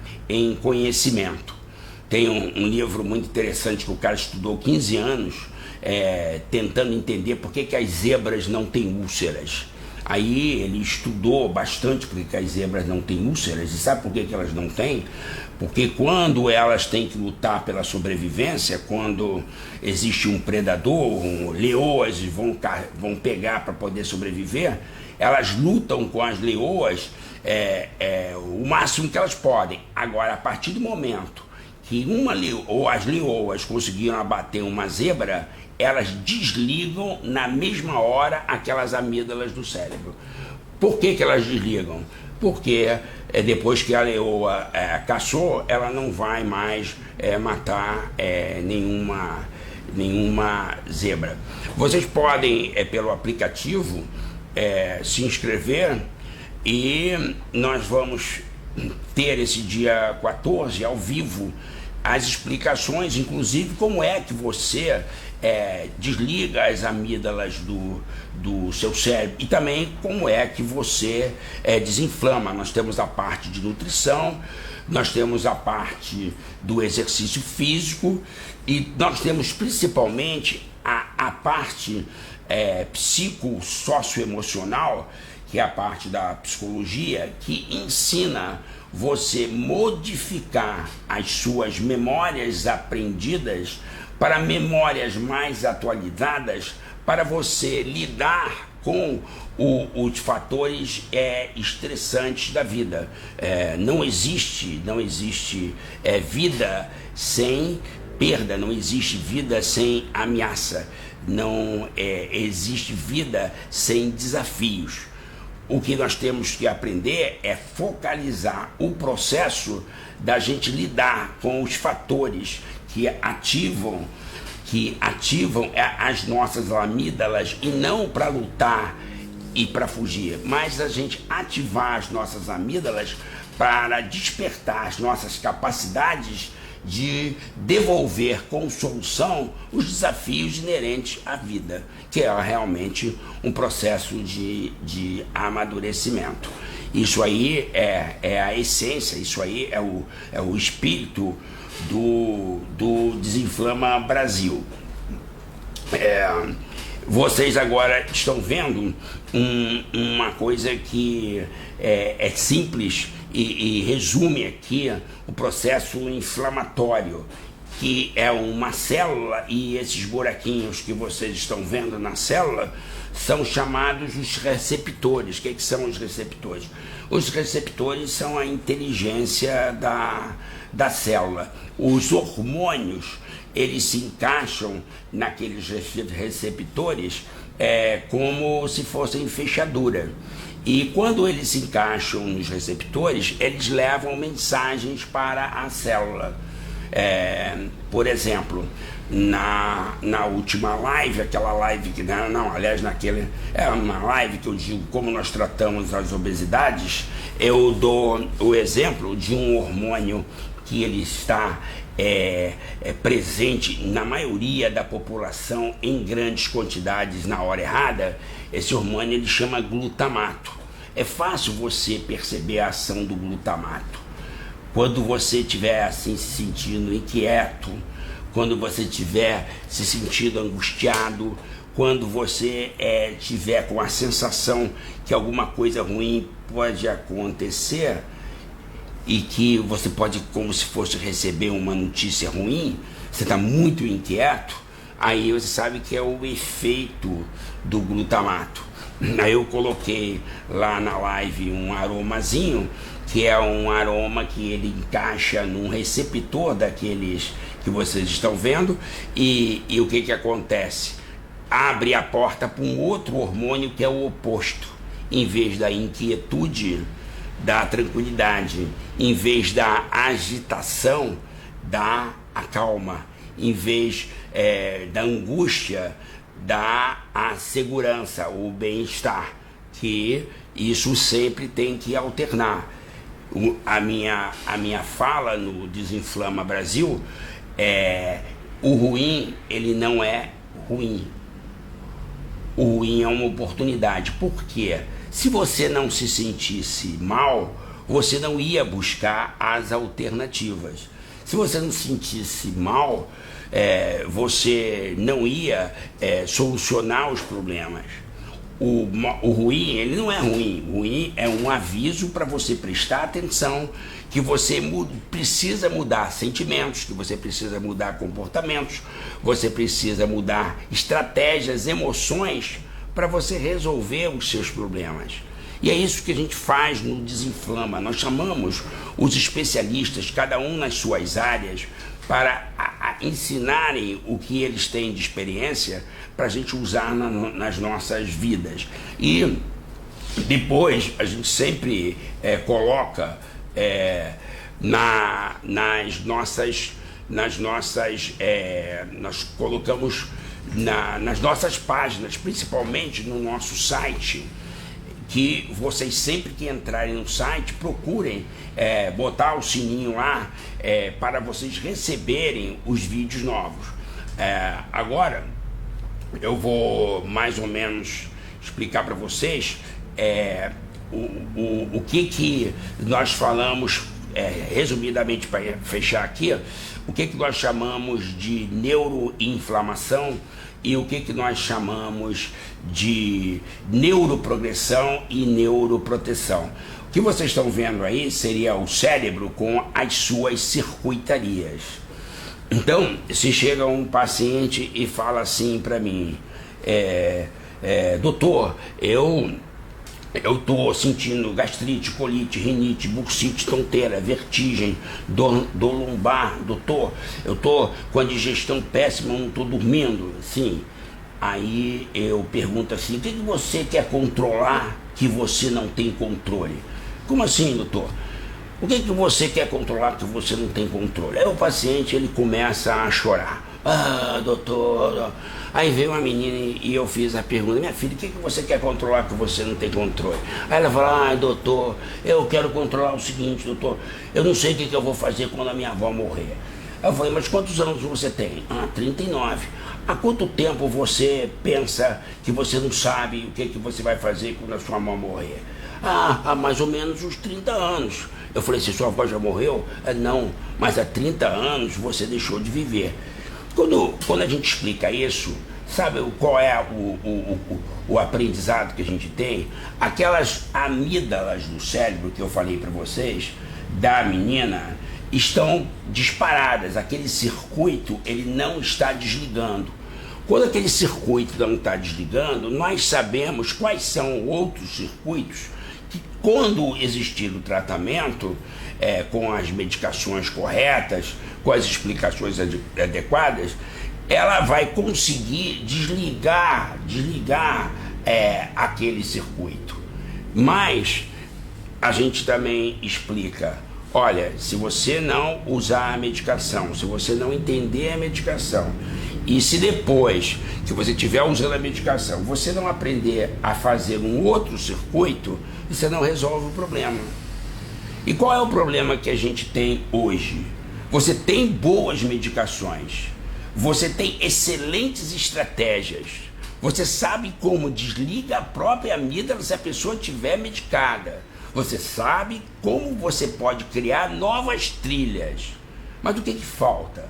[SPEAKER 1] conhecimento. Tem um livro muito interessante que o cara estudou 15 anos, tentando entender por que as zebras não têm úlceras. Aí ele estudou bastante por que as zebras não têm úlceras. E sabe por que elas não têm? Porque quando elas têm que lutar pela sobrevivência, quando existe um predador, leoas vão pegar para poder sobreviver, elas lutam com as leoas o máximo que elas podem. Agora, a partir do momento que as leoas conseguiram abater uma zebra, elas desligam na mesma hora aquelas amígdalas do cérebro. Por que elas desligam? Porque depois que a leoa caçou, ela não vai mais matar nenhuma zebra. Vocês podem, pelo aplicativo, se inscrever, e nós vamos ter esse dia 14 ao vivo as explicações, inclusive como é que você desliga as amígdalas do seu cérebro, e também como é que você desinflama. Nós temos a parte de nutrição, nós temos a parte do exercício físico, e nós temos principalmente a parte psicossocioemocional, que é a parte da psicologia, que ensina você modificar as suas memórias aprendidas para memórias mais atualizadas, para você lidar com os fatores estressantes da vida. Não existe vida sem perda, não existe vida sem ameaça, não existe vida sem desafios. O que nós temos que aprender é focalizar o processo da gente lidar com os fatores que ativam as nossas amígdalas, e não para lutar e para fugir, mas a gente ativar as nossas amígdalas para despertar as nossas capacidades de devolver com solução os desafios inerentes à vida, que é realmente um processo de amadurecimento. Isso aí é a essência, isso aí é o espírito do Desinflama Brasil. Vocês agora estão vendo uma coisa que é simples e resume aqui o processo inflamatório, que é uma célula, e esses buraquinhos que vocês estão vendo na célula são chamados os receptores. O que são os receptores? Os receptores são a inteligência da célula. Os hormônios, eles se encaixam naqueles receptores como se fossem fechadura. E quando eles se encaixam nos receptores, eles levam mensagens para a célula. Por exemplo, na última live, aquela live que aliás, uma live que eu digo como nós tratamos as obesidades, eu dou o exemplo de um hormônio que ele está presente na maioria da população em grandes quantidades na hora errada. Esse hormônio ele chama glutamato. É fácil você perceber a ação do glutamato. Quando você estiver assim se sentindo inquieto, quando você estiver se sentindo angustiado, quando você estiver com a sensação que alguma coisa ruim pode acontecer e que você pode, como se fosse receber uma notícia ruim, você está muito inquieto, aí você sabe que é o efeito do glutamato. Aí eu coloquei lá na live um aromazinho, que é um aroma que ele encaixa num receptor daqueles que vocês estão vendo, e o que acontece? Abre a porta para um outro hormônio que é o oposto. Em vez da inquietude, dá tranquilidade. Em vez da agitação, dá a calma. Em vez da angústia, dá a segurança, o bem-estar. Que isso sempre tem que alternar. A minha fala no Desinflama Brasil o ruim, ele não é ruim. O ruim é uma oportunidade. Por quê? Se você não se sentisse mal, você não ia buscar as alternativas. Se você não se sentisse mal, você não ia solucionar os problemas. O ruim, ele não é ruim. O ruim é um aviso para você prestar atenção, que você precisa mudar sentimentos, que você precisa mudar comportamentos, você precisa mudar estratégias, emoções para você resolver os seus problemas. E é isso que a gente faz no Desinflama. Nós chamamos os especialistas, cada um nas suas áreas, para ensinarem o que eles têm de experiência para a gente usar nas nossas vidas. E depois a gente sempre coloca nós colocamos nas nossas páginas, principalmente no nosso site, que vocês sempre que entrarem no site procurem botar o sininho lá para vocês receberem os vídeos novos. Agora eu vou mais ou menos explicar para vocês o que nós falamos, resumidamente, para fechar aqui, o que nós chamamos de neuroinflamação e o que nós chamamos de neuroprogressão e neuroproteção. O que vocês estão vendo aí seria o cérebro com as suas circuitarias. Então, se chega um paciente e fala assim para mim, doutor, eu estou sentindo gastrite, colite, rinite, bursite, tonteira, vertigem, dor lombar, doutor, eu estou com a digestão péssima, não estou dormindo. Sim. Aí eu pergunto assim, o que você quer controlar que você não tem controle? Como assim, doutor? O que você quer controlar que você não tem controle? Aí o paciente, ele começa a chorar. Ah, doutor. Aí veio uma menina e eu fiz a pergunta, minha filha, o que você quer controlar que você não tem controle? Aí ela falou, doutor, eu quero controlar o seguinte, doutor, eu não sei o que eu vou fazer quando a minha avó morrer. Aí eu falei, mas quantos anos você tem? 39. Há quanto tempo você pensa que você não sabe o que você vai fazer quando a sua mãe morrer? Há mais ou menos uns 30 anos. Eu falei, se sua avó já morreu? Não, mas há 30 anos você deixou de viver. Quando a gente explica isso, Sabe qual é o aprendizado que a gente tem? Aquelas amígdalas do cérebro que eu falei para vocês, da menina, estão disparadas. Aquele circuito, ele não está desligando. Quando aquele circuito não está desligando, nós sabemos quais são outros circuitos que, quando existir o tratamento, com as medicações corretas, com as explicações adequadas, ela vai conseguir desligar aquele circuito. Mas a gente também explica, olha, se você não usar a medicação, se você não entender a medicação, e se depois que você estiver usando a medicação, você não aprender a fazer um outro circuito, você não resolve o problema. E qual é o problema que a gente tem hoje? Você tem boas medicações, você tem excelentes estratégias, você sabe como desliga a própria amígdala se a pessoa estiver medicada, você sabe como você pode criar novas trilhas. Mas o que falta?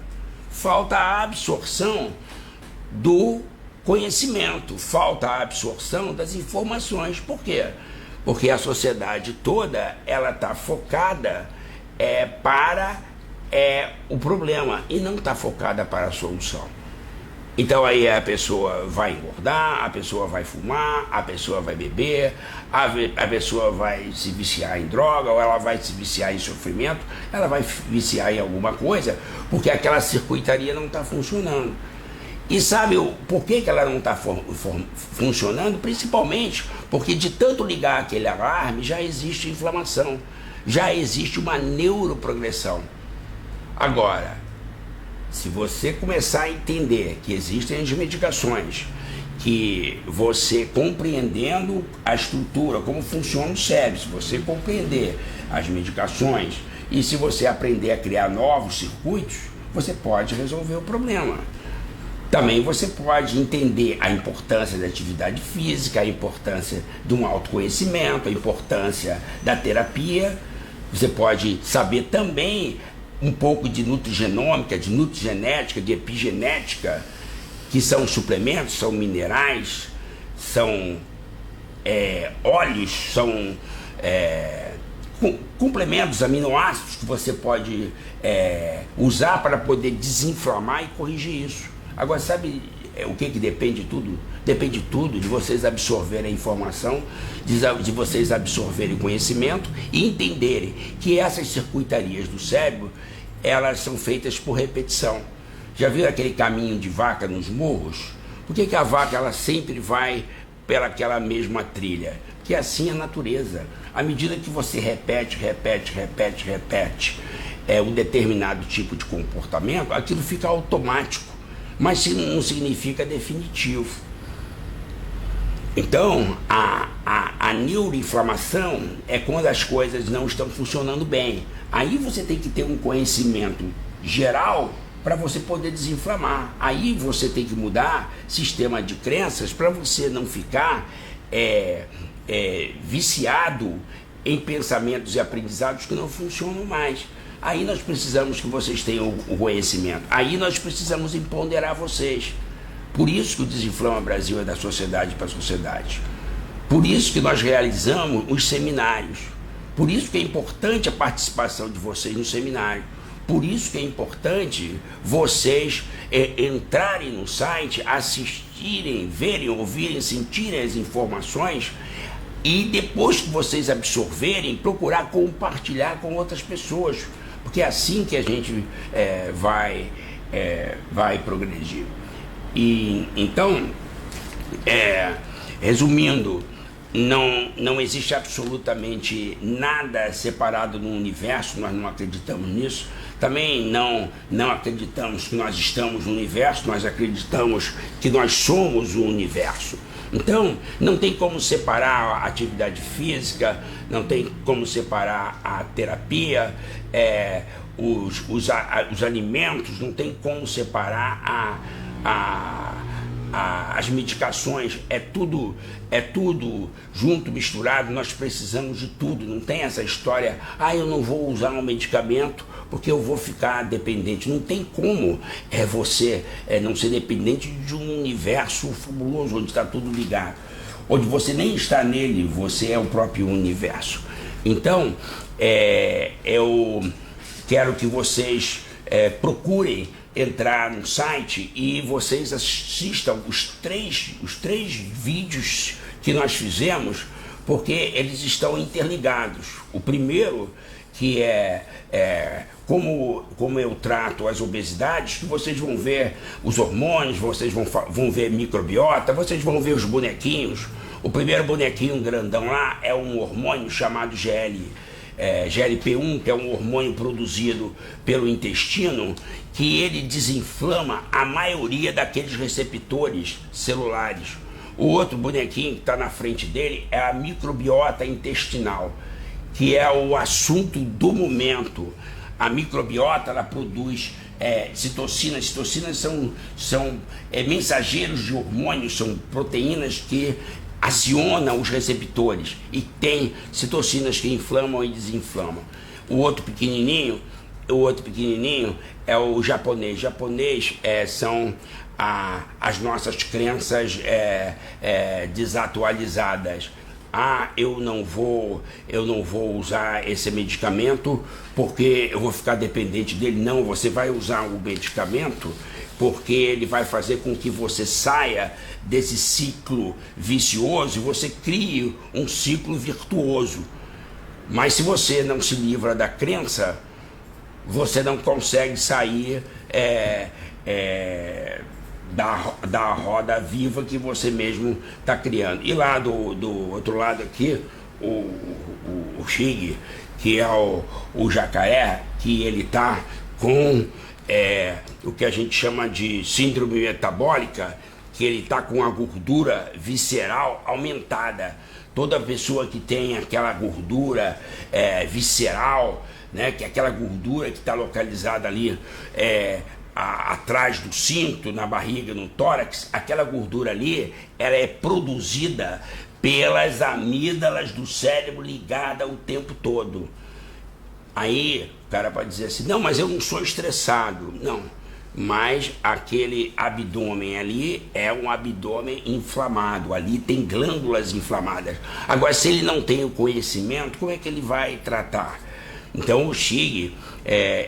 [SPEAKER 1] Falta a absorção do conhecimento, falta a absorção das informações. Por quê? Porque a sociedade toda ela está focada para o problema e não está focada para a solução. Então aí a pessoa vai engordar, a pessoa vai fumar, a pessoa vai beber, a pessoa vai se viciar em droga, ou ela vai se viciar em sofrimento, ela vai viciar em alguma coisa, porque aquela circuitaria não está funcionando. E sabe por que ela não está funcionando? Principalmente porque de tanto ligar aquele alarme já existe inflamação, já existe uma neuroprogressão. Agora, se você começar a entender que existem as medicações, que você compreendendo a estrutura, como funciona o cérebro, se você compreender as medicações e se você aprender a criar novos circuitos, você pode resolver o problema. Também você pode entender a importância da atividade física, a importância de um autoconhecimento, a importância da terapia. Você pode saber também um pouco de nutrigenômica, de nutrigenética, de epigenética, que são suplementos, são minerais, são óleos, são complementos, aminoácidos que você pode usar para poder desinflamar e corrigir isso. Agora, sabe o que depende de tudo? Depende tudo de vocês absorverem a informação, de vocês absorverem o conhecimento e entenderem que essas circuitarias do cérebro, elas são feitas por repetição. Já viu aquele caminho de vaca nos morros? Por que a vaca ela sempre vai pelaquela mesma trilha? Porque assim é a natureza. À medida que você repete um determinado tipo de comportamento, aquilo fica automático, mas não significa definitivo. Então, a neuroinflamação é quando as coisas não estão funcionando bem. Aí você tem que ter um conhecimento geral para você poder desinflamar. Aí você tem que mudar sistema de crenças para você não ficar viciado em pensamentos e aprendizados que não funcionam mais. Aí nós precisamos que vocês tenham o conhecimento. Aí nós precisamos empoderar vocês. Por isso que o Desinflama Brasil é da sociedade para a sociedade. Por isso que nós realizamos os seminários. Por isso que é importante a participação de vocês no seminário. Por isso que é importante vocês entrarem no site, assistirem, verem, ouvirem, sentirem as informações e depois que vocês absorverem, procurar compartilhar com outras pessoas. Porque é assim que a gente vai progredir. E então, resumindo, não existe absolutamente nada separado no universo, nós não acreditamos nisso. Também não acreditamos que nós estamos no universo, nós acreditamos que nós somos o universo. Então, não tem como separar a atividade física, não tem como separar a terapia, os alimentos, não tem como separar as medicações, é tudo junto, misturado, nós precisamos de tudo, não tem essa história, eu não vou usar um medicamento porque eu vou ficar dependente. Não tem como você não ser dependente de um universo fabuloso, onde está tudo ligado, onde você nem está nele, você é o próprio universo. Então, eu quero que vocês procurem entrar no site e vocês assistam os três vídeos que nós fizemos, porque eles estão interligados. O primeiro, que como eu trato as obesidades, que vocês vão ver os hormônios, vocês vão ver microbiota, vocês vão ver os bonequinhos. O primeiro bonequinho grandão lá é um hormônio chamado GLP-1, que é um hormônio produzido pelo intestino, que ele desinflama a maioria daqueles receptores celulares. O outro bonequinho que está na frente dele é a microbiota intestinal, que é o assunto do momento. A microbiota, ela produz citocinas. Citocinas são mensageiros de hormônios, são proteínas que acionam os receptores, e tem citocinas que inflamam e desinflamam. O outro pequenininho é o japonês. Japonês são as nossas crenças desatualizadas. Eu não vou usar esse medicamento porque eu vou ficar dependente dele. Não, você vai usar o medicamento porque ele vai fazer com que você saia desse ciclo vicioso e você crie um ciclo virtuoso. Mas se você não se livra da crença, você não consegue sair da roda viva que você mesmo está criando. E lá do outro lado aqui, o Shig, que é o jacaré, que ele está com o que a gente chama de síndrome metabólica, que ele está com a gordura visceral aumentada. Toda pessoa que tem aquela gordura visceral, né, que é aquela gordura que está localizada ali atrás do cinto, na barriga, no tórax, aquela gordura ali, ela é produzida pelas amígdalas do cérebro ligada o tempo todo. Aí o cara pode dizer assim, não, mas eu não sou estressado. Não, mas aquele abdômen ali é um abdômen inflamado, ali tem glândulas inflamadas. Agora, se ele não tem o conhecimento, como é que ele vai tratar? Então o Shig,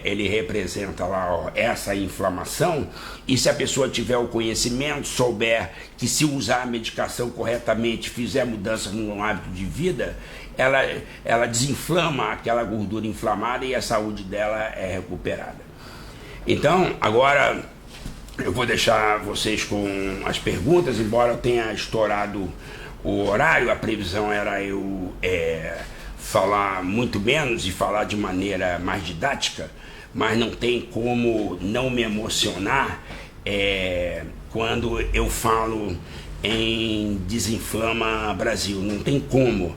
[SPEAKER 1] ele representa lá essa inflamação, e se a pessoa tiver o conhecimento, souber que se usar a medicação corretamente, fizer mudanças no hábito de vida, ela desinflama aquela gordura inflamada e a saúde dela é recuperada. Então, agora eu vou deixar vocês com as perguntas, embora eu tenha estourado o horário, a previsão era eu falar muito menos e falar de maneira mais didática, mas não tem como não me emocionar quando eu falo em Desinflama Brasil. Não tem como.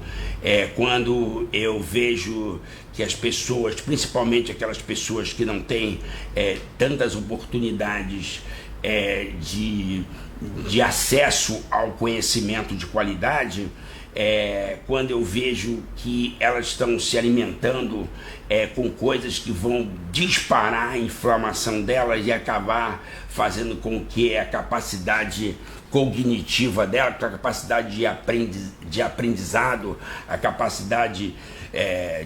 [SPEAKER 1] Quando eu vejo que as pessoas, principalmente aquelas pessoas que não têm tantas oportunidades de acesso ao conhecimento de qualidade, quando eu vejo que elas estão se alimentando com coisas que vão disparar a inflamação delas e acabar fazendo com que a capacidade cognitiva dela, a capacidade de aprendizado, a capacidade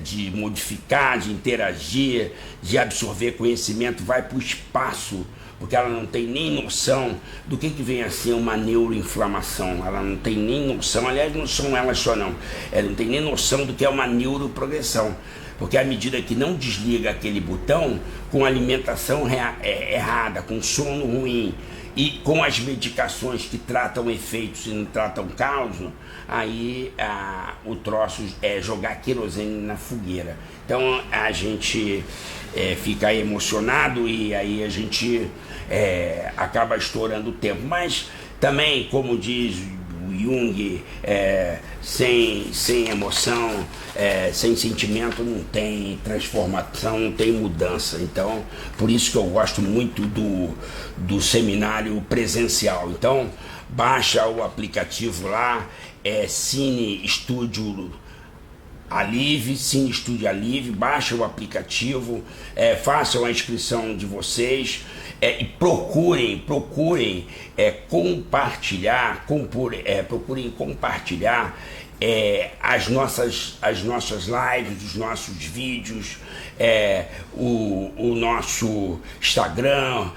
[SPEAKER 1] de modificar, de interagir, de absorver conhecimento vai para o espaço, porque ela não tem nem noção do que vem a ser uma neuroinflamação. Ela não tem nem noção, aliás, não são elas só não, ela não tem nem noção do que é uma neuroprogressão, porque à medida que não desliga aquele botão, com alimentação errada, com sono ruim e com as medicações que tratam efeitos e não tratam causa, aí o troço é jogar querosene na fogueira. Então a gente fica emocionado e aí a gente acaba estourando o tempo. Mas também, como diz o Jung, sem emoção, sem sentimento, não tem transformação, não tem mudança. Então, por isso que eu gosto muito do seminário presencial. Então, baixa o aplicativo lá, Cine Estúdio Alive, Cine Estúdio Alive, baixa o aplicativo, façam a inscrição de vocês, e procurem compartilhar, procurem compartilhar as nossas lives, os nossos vídeos, o nosso Instagram,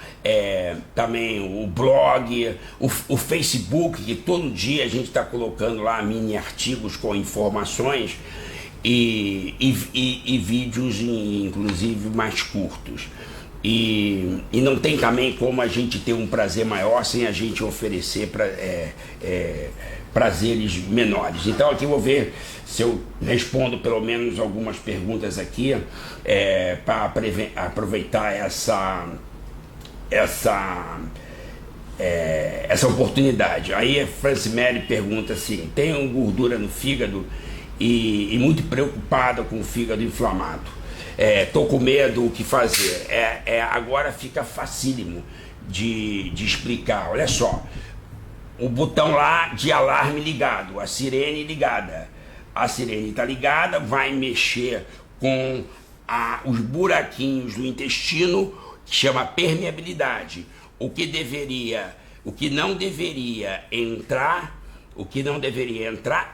[SPEAKER 1] também o blog, o Facebook, que todo dia a gente está colocando lá mini artigos com informações e vídeos inclusive mais curtos. E não tem também como a gente ter um prazer maior sem a gente oferecer prazeres menores. Então aqui eu vou ver se eu respondo pelo menos algumas perguntas aqui, para aproveitar essa oportunidade. Aí a Francimere pergunta assim: tenho gordura no fígado e muito preocupada com o fígado inflamado. Tô com medo, o que fazer? Agora fica facílimo de explicar. Olha só, o botão lá de alarme ligado, a sirene ligada. A sirene está ligada, vai mexer com os buraquinhos do intestino, que chama permeabilidade. O que não deveria entrar,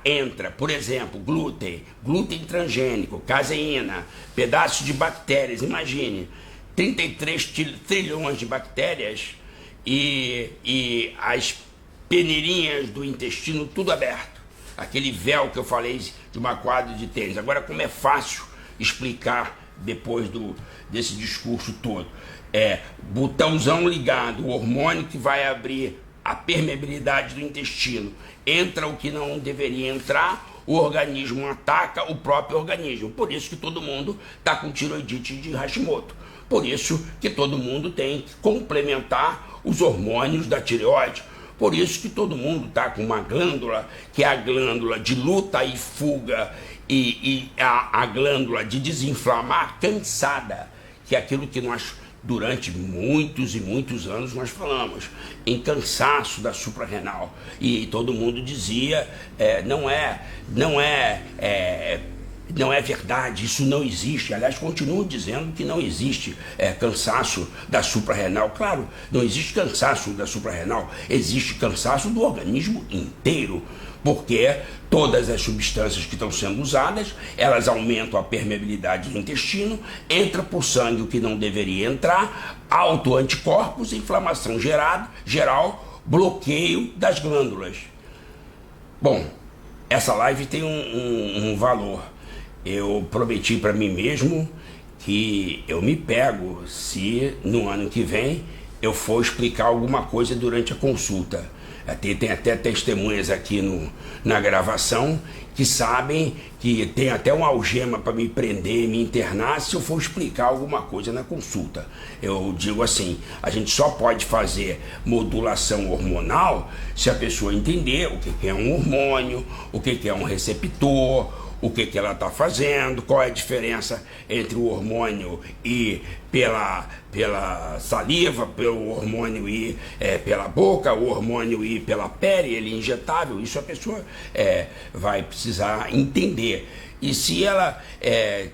[SPEAKER 1] entra. Por exemplo, glúten transgênico, caseína, pedaços de bactérias. Imagine, 33 trilhões de bactérias e as peneirinhas do intestino tudo aberto. Aquele véu que eu falei de uma quadra de tênis. Agora, como é fácil explicar depois desse discurso todo. Botãozão ligado, o hormônio que vai abrir a permeabilidade do intestino. Entra o que não deveria entrar, o organismo ataca o próprio organismo. Por isso que todo mundo está com tiroidite de Hashimoto. Por isso que todo mundo tem que complementar os hormônios da tireoide. Por isso que todo mundo está com uma glândula, que é a glândula de luta e fuga, e a glândula de desinflamar cansada, que é aquilo que nós, durante muitos e muitos anos, nós falamos em cansaço da suprarrenal, e todo mundo dizia, não é verdade, isso não existe. Aliás, continuo dizendo que não existe cansaço da suprarrenal. Claro, não existe cansaço da suprarrenal, existe cansaço do organismo inteiro, porque todas as substâncias que estão sendo usadas, elas aumentam a permeabilidade do intestino, entra por sangue o que não deveria entrar, autoanticorpos, inflamação geral, bloqueio das glândulas. Bom, essa live tem um valor. Eu prometi para mim mesmo que eu me pego se no ano que vem eu for explicar alguma coisa durante a consulta. Tem até testemunhas aqui na gravação que sabem que tem até uma algema para me prender, me internar se eu for explicar alguma coisa na consulta. Eu digo assim, a gente só pode fazer modulação hormonal se a pessoa entender o que é um hormônio, o que é um receptor, o que ela está fazendo, qual é a diferença entre o hormônio ir pela saliva, pelo hormônio ir pela boca, o hormônio ir pela pele, ele é injetável. Isso a pessoa vai precisar entender. E se ela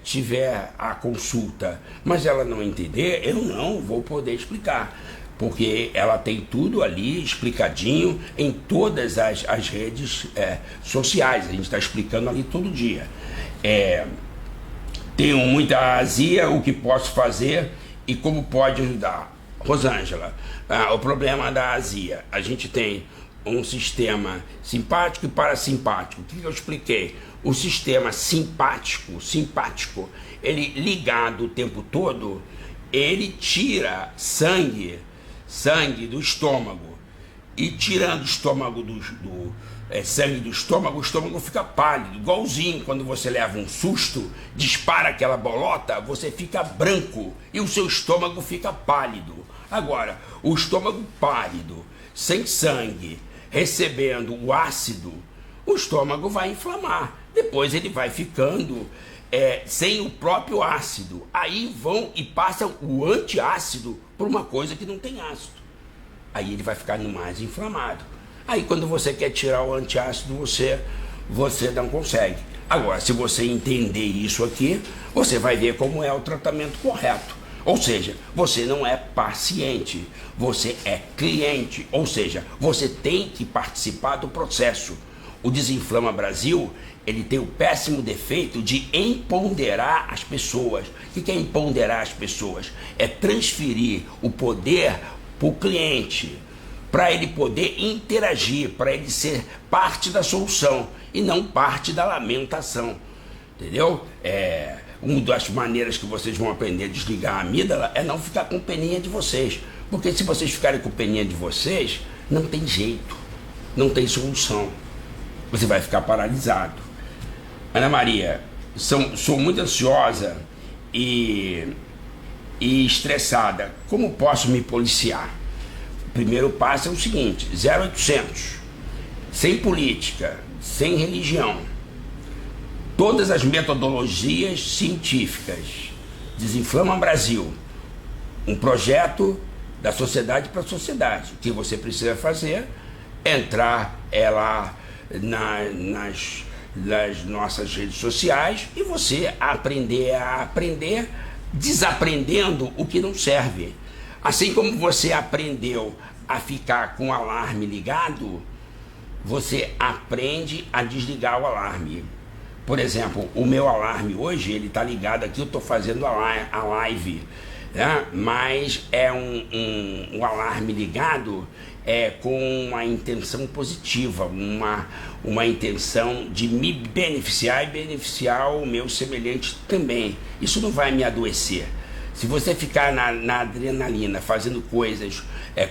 [SPEAKER 1] tiver a consulta, mas ela não entender, eu não vou poder explicar, porque ela tem tudo ali explicadinho em todas as redes sociais. A gente está explicando ali todo dia. Tenho muita azia, o que posso fazer e como pode ajudar? Rosângela, o problema da azia, a gente tem um sistema simpático e parasimpático. O que eu expliquei? O sistema simpático, ele ligado o tempo todo, ele tira sangue do estômago, e tirando o estômago sangue do estômago, o estômago fica pálido, igualzinho quando você leva um susto, dispara aquela bolota, você fica branco e o seu estômago fica pálido. Agora, o estômago pálido, sem sangue, recebendo o ácido, o estômago vai inflamar. Depois ele vai ficando sem o próprio ácido. Aí vão e passam o antiácido por uma coisa que não tem ácido. Aí ele vai ficar mais inflamado. Aí quando você quer tirar o antiácido, você não consegue. Agora, se você entender isso aqui, você vai ver como é o tratamento correto. Ou seja, você não é paciente, você é cliente. Ou seja, você tem que participar do processo. O Desinflama Brasil, ele tem o péssimo defeito de empoderar as pessoas. O que é empoderar as pessoas? É transferir o poder para o cliente, para ele poder interagir, para ele ser parte da solução e não parte da lamentação, entendeu? Uma das maneiras que vocês vão aprender a desligar a amígdala é não ficar com peninha de vocês, porque se vocês ficarem com peninha de vocês, não tem jeito, não tem solução, você vai ficar paralisado. Ana Maria, sou muito ansiosa e estressada, como posso me policiar? O primeiro passo é o seguinte: 0800, sem política, sem religião, todas as metodologias científicas. Desinflama Brasil, um projeto da sociedade para a sociedade. O que você precisa fazer é entrar lá nas nossas redes sociais e você aprender desaprendendo o que não serve. Assim como você aprendeu a ficar com o alarme ligado, você aprende a desligar o alarme. Por exemplo, o meu alarme hoje, ele está ligado aqui, eu estou fazendo a live, né? Mas é um alarme ligado com uma intenção positiva, uma intenção de me beneficiar e beneficiar o meu semelhante também. Isso não vai me adoecer. Se você ficar na adrenalina fazendo coisas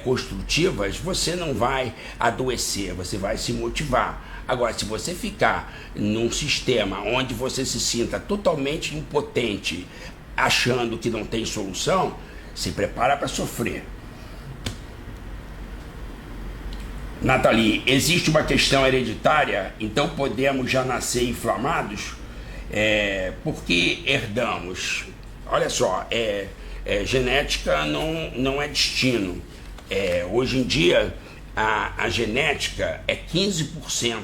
[SPEAKER 1] construtivas, você não vai adoecer, você vai se motivar. Agora, se você ficar num sistema onde você se sinta totalmente impotente, achando que não tem solução, se prepara para sofrer. Nathalie, existe uma questão hereditária, então podemos já nascer inflamados? Porque herdamos. Olha só, genética não é destino. Hoje em dia, a genética é 15%.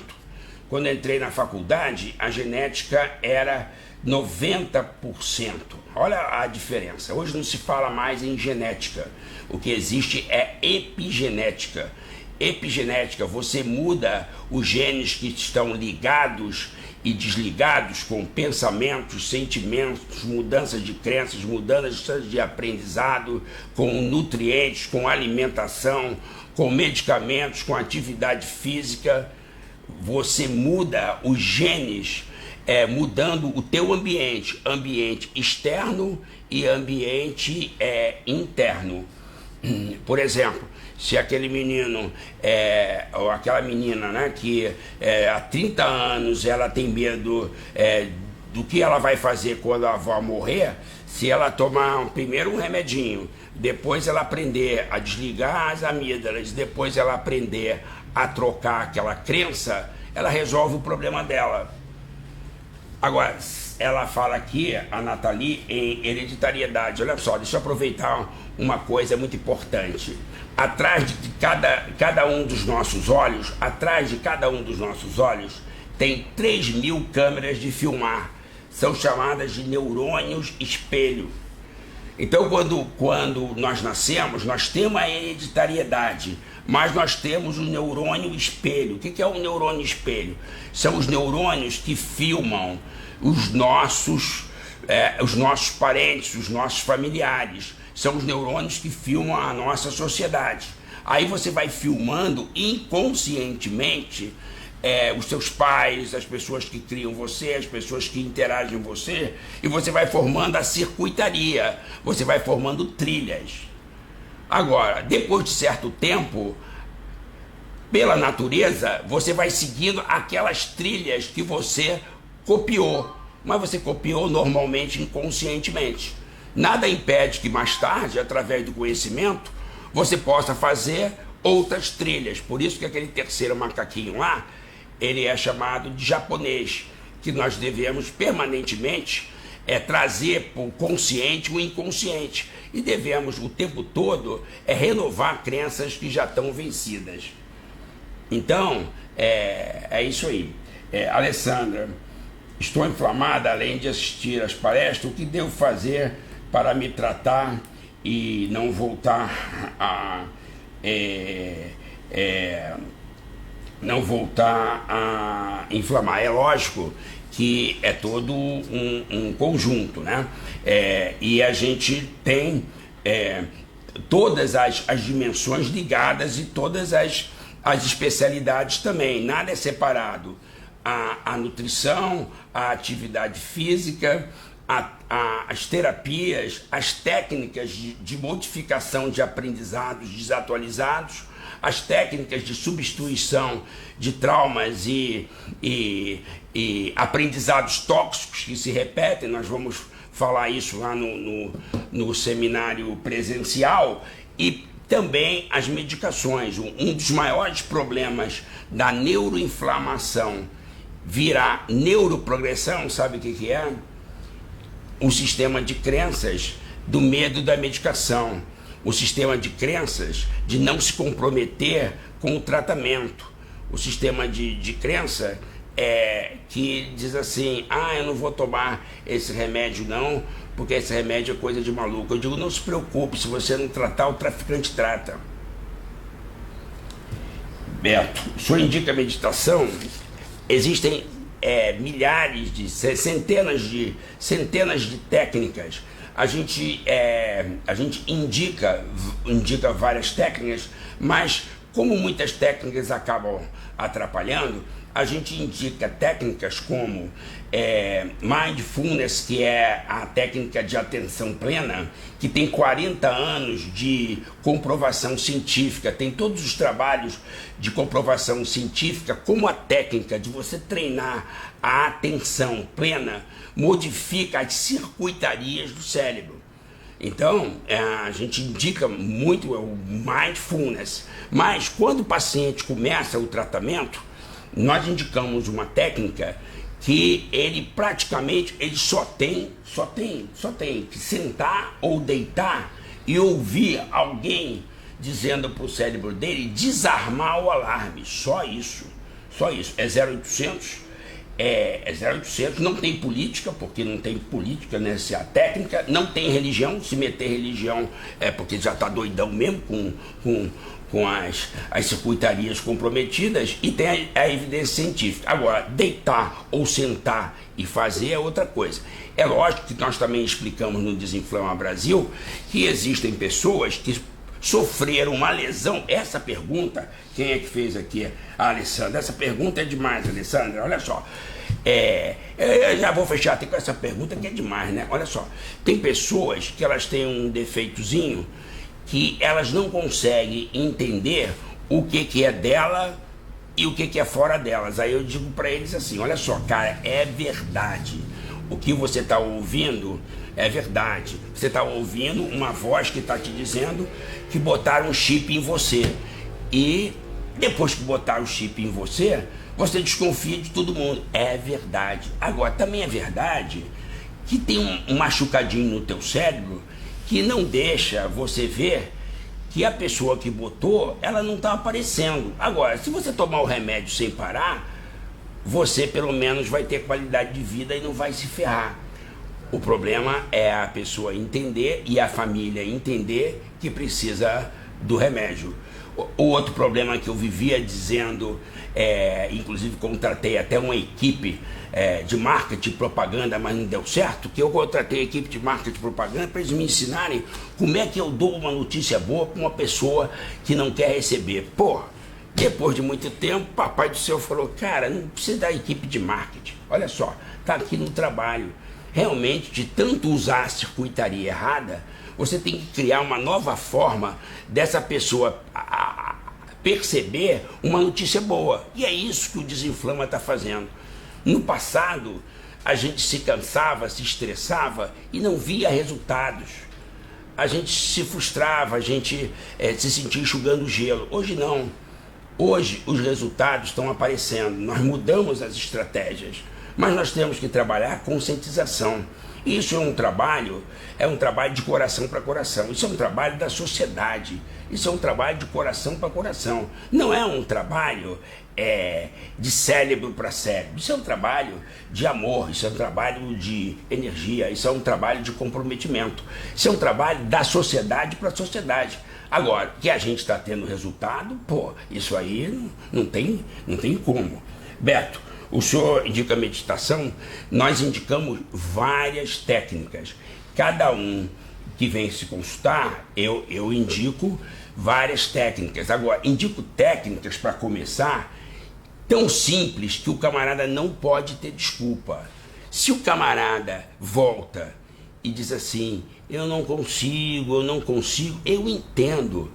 [SPEAKER 1] Quando eu entrei na faculdade, a genética era 90%. Olha a diferença. Hoje não se fala mais em genética. O que existe é epigenética. Epigenética, você muda os genes que estão ligados e desligados com pensamentos, sentimentos, mudanças de crenças, mudanças de aprendizado, com nutrientes, com alimentação, com medicamentos, com atividade física. Você muda os genes, mudando o teu ambiente externo e ambiente interno. Por exemplo, se aquele menino ou aquela menina, né, que há 30 anos ela tem medo do que ela vai fazer quando a avó morrer, se ela tomar primeiro um remedinho, depois ela aprender a desligar as amígdalas, depois ela aprender a trocar aquela crença, ela resolve o problema dela. Agora, ela fala aqui, a Nathalie, em hereditariedade. Olha só, deixa eu aproveitar uma coisa muito importante. Atrás de cada um dos nossos olhos, tem 3.000 câmeras de filmar. São chamadas de neurônios espelho. Então, quando nós nascemos, nós temos a hereditariedade, mas nós temos o neurônio espelho. O que é o neurônio espelho? São os neurônios que filmam os nossos parentes, os nossos familiares. São os neurônios que filmam a nossa sociedade. Aí você vai filmando inconscientemente os seus pais, as pessoas que criam você, as pessoas que interagem com você, e você vai formando a circuitaria, você vai formando trilhas. Agora, depois de certo tempo, pela natureza, você vai seguindo aquelas trilhas que você copiou, mas você copiou normalmente inconscientemente. Nada impede que mais tarde, através do conhecimento, você possa fazer outras trilhas. Por isso que aquele terceiro macaquinho lá, ele é chamado de japonês, que nós devemos permanentemente trazer para o consciente o inconsciente, e devemos o tempo todo renovar crenças que já estão vencidas. Então, é isso aí. Alessandra, estou inflamada, além de assistir às palestras, o que devo fazer para me tratar e não voltar a inflamar? É lógico que é todo um conjunto, né? E a gente tem todas as dimensões ligadas e todas as especialidades também. Nada é separado. A nutrição, a atividade física, as terapias, as técnicas de modificação de aprendizados desatualizados, as técnicas de substituição de traumas e aprendizados tóxicos que se repetem. Nós vamos falar isso lá no seminário presencial. E também as medicações. Um dos maiores problemas da neuroinflamação virar neuroprogressão, sabe o que é? O sistema de crenças do medo da medicação, o sistema de crenças de não se comprometer com o tratamento, o sistema de crença que diz assim: eu não vou tomar esse remédio não, porque esse remédio é coisa de maluco. Eu digo: não se preocupe, se você não tratar, o traficante trata. Beto, o senhor indica meditação? Existem milhares centenas de técnicas. A gente indica várias técnicas, mas como muitas técnicas acabam atrapalhando, a gente indica técnicas como Mindfulness, que é a técnica de atenção plena, que tem 40 anos de comprovação científica, tem todos os trabalhos de comprovação científica, como a técnica de você treinar a atenção plena modifica as circuitarias do cérebro. Então, a gente indica muito o Mindfulness, mas quando o paciente começa o tratamento, nós indicamos uma técnica que ele praticamente só tem que sentar ou deitar e ouvir alguém dizendo para o cérebro dele desarmar o alarme. Só isso. É 0800. É 0800, não tem política, porque não tem política nessa técnica, não tem religião. Se meter religião é porque já está doidão mesmo com as circuitarias comprometidas, e tem a evidência científica. Agora, deitar ou sentar e fazer é outra coisa. É lógico que nós também explicamos no Desinflama Brasil que existem pessoas que sofreram uma lesão. Essa pergunta, quem é que fez aqui? A Alessandra. Essa pergunta é demais, Alessandra. Olha só. Eu já vou fechar até com essa pergunta, que é demais, né? Olha só. Tem pessoas que elas têm um defeitozinho que elas não conseguem entender o que é dela e o que é fora delas. Aí eu digo para eles assim: olha só, cara, é verdade. O que você está ouvindo é verdade. Você está ouvindo uma voz que está te dizendo que botaram um chip em você. E depois que botaram o chip em você, você desconfia de todo mundo. É verdade. Agora, também é verdade que tem um machucadinho no teu cérebro que não deixa você ver que a pessoa que botou, ela não está aparecendo. Agora, se você tomar o remédio sem parar, você pelo menos vai ter qualidade de vida e não vai se ferrar. O problema é a pessoa entender e a família entender que precisa do remédio. O outro problema que eu vivia dizendo, inclusive contratei até uma equipe de marketing e propaganda, mas não deu certo, que eu contratei a equipe de marketing e propaganda para eles me ensinarem como é que eu dou uma notícia boa para uma pessoa que não quer receber. Pô, depois de muito tempo, papai do céu falou: cara, não precisa da equipe de marketing, olha só, tá aqui no trabalho. Realmente, de tanto usar a circuitaria errada, você tem que criar uma nova forma dessa pessoa perceber uma notícia boa. E é isso que o Desinflama está fazendo. No passado, a gente se cansava, se estressava e não via resultados. a gente se frustrava, a gente se sentia enxugando gelo. Hoje não. Hoje os resultados estão aparecendo, nós mudamos as estratégias, mas nós temos que trabalhar a conscientização. Isso é um trabalho de coração para coração, isso é um trabalho da sociedade, isso é um trabalho de coração para coração, não é um trabalho de cérebro para cérebro, isso é um trabalho de amor, isso é um trabalho de energia, isso é um trabalho de comprometimento, isso é um trabalho da sociedade para a sociedade. Agora, que a gente está tendo resultado, pô, isso aí não tem como. Beto, o senhor indica meditação, nós indicamos várias técnicas. Cada um que vem se consultar, eu indico várias técnicas. Agora, indico técnicas para começar tão simples que o camarada não pode ter desculpa. Se o camarada volta e diz assim, eu não consigo, eu entendo,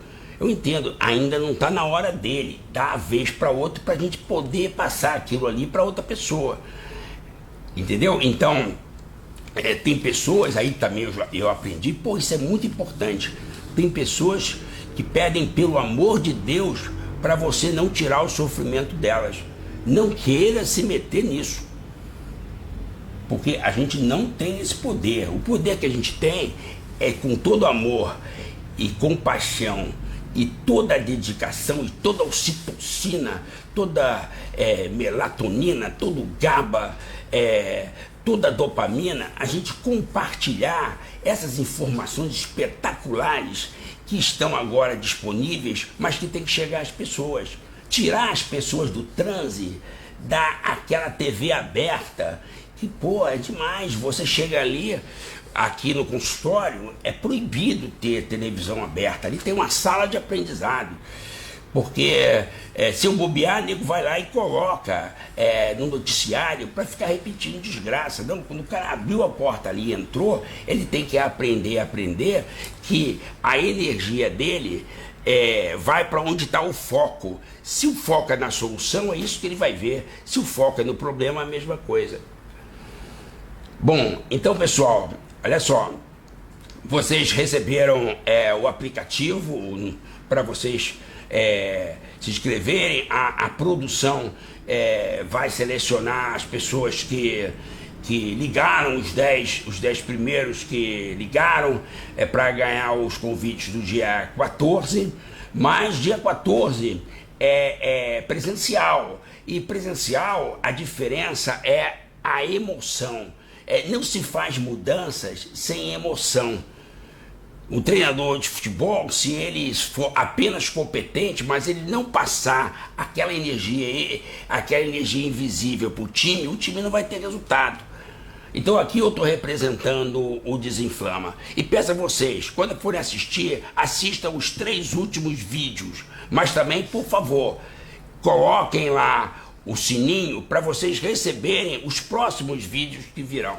[SPEAKER 1] ainda não está na hora dele, dá a vez para outro para a gente poder passar aquilo ali para outra pessoa, entendeu? Então, tem pessoas, aí também eu aprendi, pô, isso é muito importante, tem pessoas que pedem pelo amor de Deus para você não tirar o sofrimento delas, não queira se meter nisso. Porque a gente não tem esse poder. O poder que a gente tem é com todo amor e compaixão e toda a dedicação e toda a ocitocina, toda melatonina, todo o GABA, toda a dopamina, a gente compartilhar essas informações espetaculares que estão agora disponíveis, mas que tem que chegar às pessoas. Tirar as pessoas do transe, dar aquela TV aberta, que, pô, é demais. Você chega ali, aqui no consultório, é proibido ter televisão aberta. Ali tem uma sala de aprendizado. Porque se eu bobear, o nego vai lá e coloca no noticiário para ficar repetindo desgraça. Não, quando o cara abriu a porta ali e entrou, ele tem que aprender que a energia dele vai para onde está o foco. Se o foco é na solução, é isso que ele vai ver. Se o foco é no problema, é a mesma coisa. Bom, então pessoal, olha só, vocês receberam o aplicativo para vocês se inscreverem. A produção vai selecionar as pessoas que ligaram, os 10 primeiros que ligaram para ganhar os convites do dia 14, mas dia 14 é presencial, e presencial a diferença é a emoção. Não se faz mudanças sem emoção. Um treinador de futebol, se ele for apenas competente, mas ele não passar aquela energia invisível para o time não vai ter resultado. Então aqui eu estou representando o Desinflama. E peço a vocês, quando forem assistir, assistam os 3 últimos vídeos. Mas também, por favor, coloquem lá o sininho para vocês receberem os próximos vídeos que virão.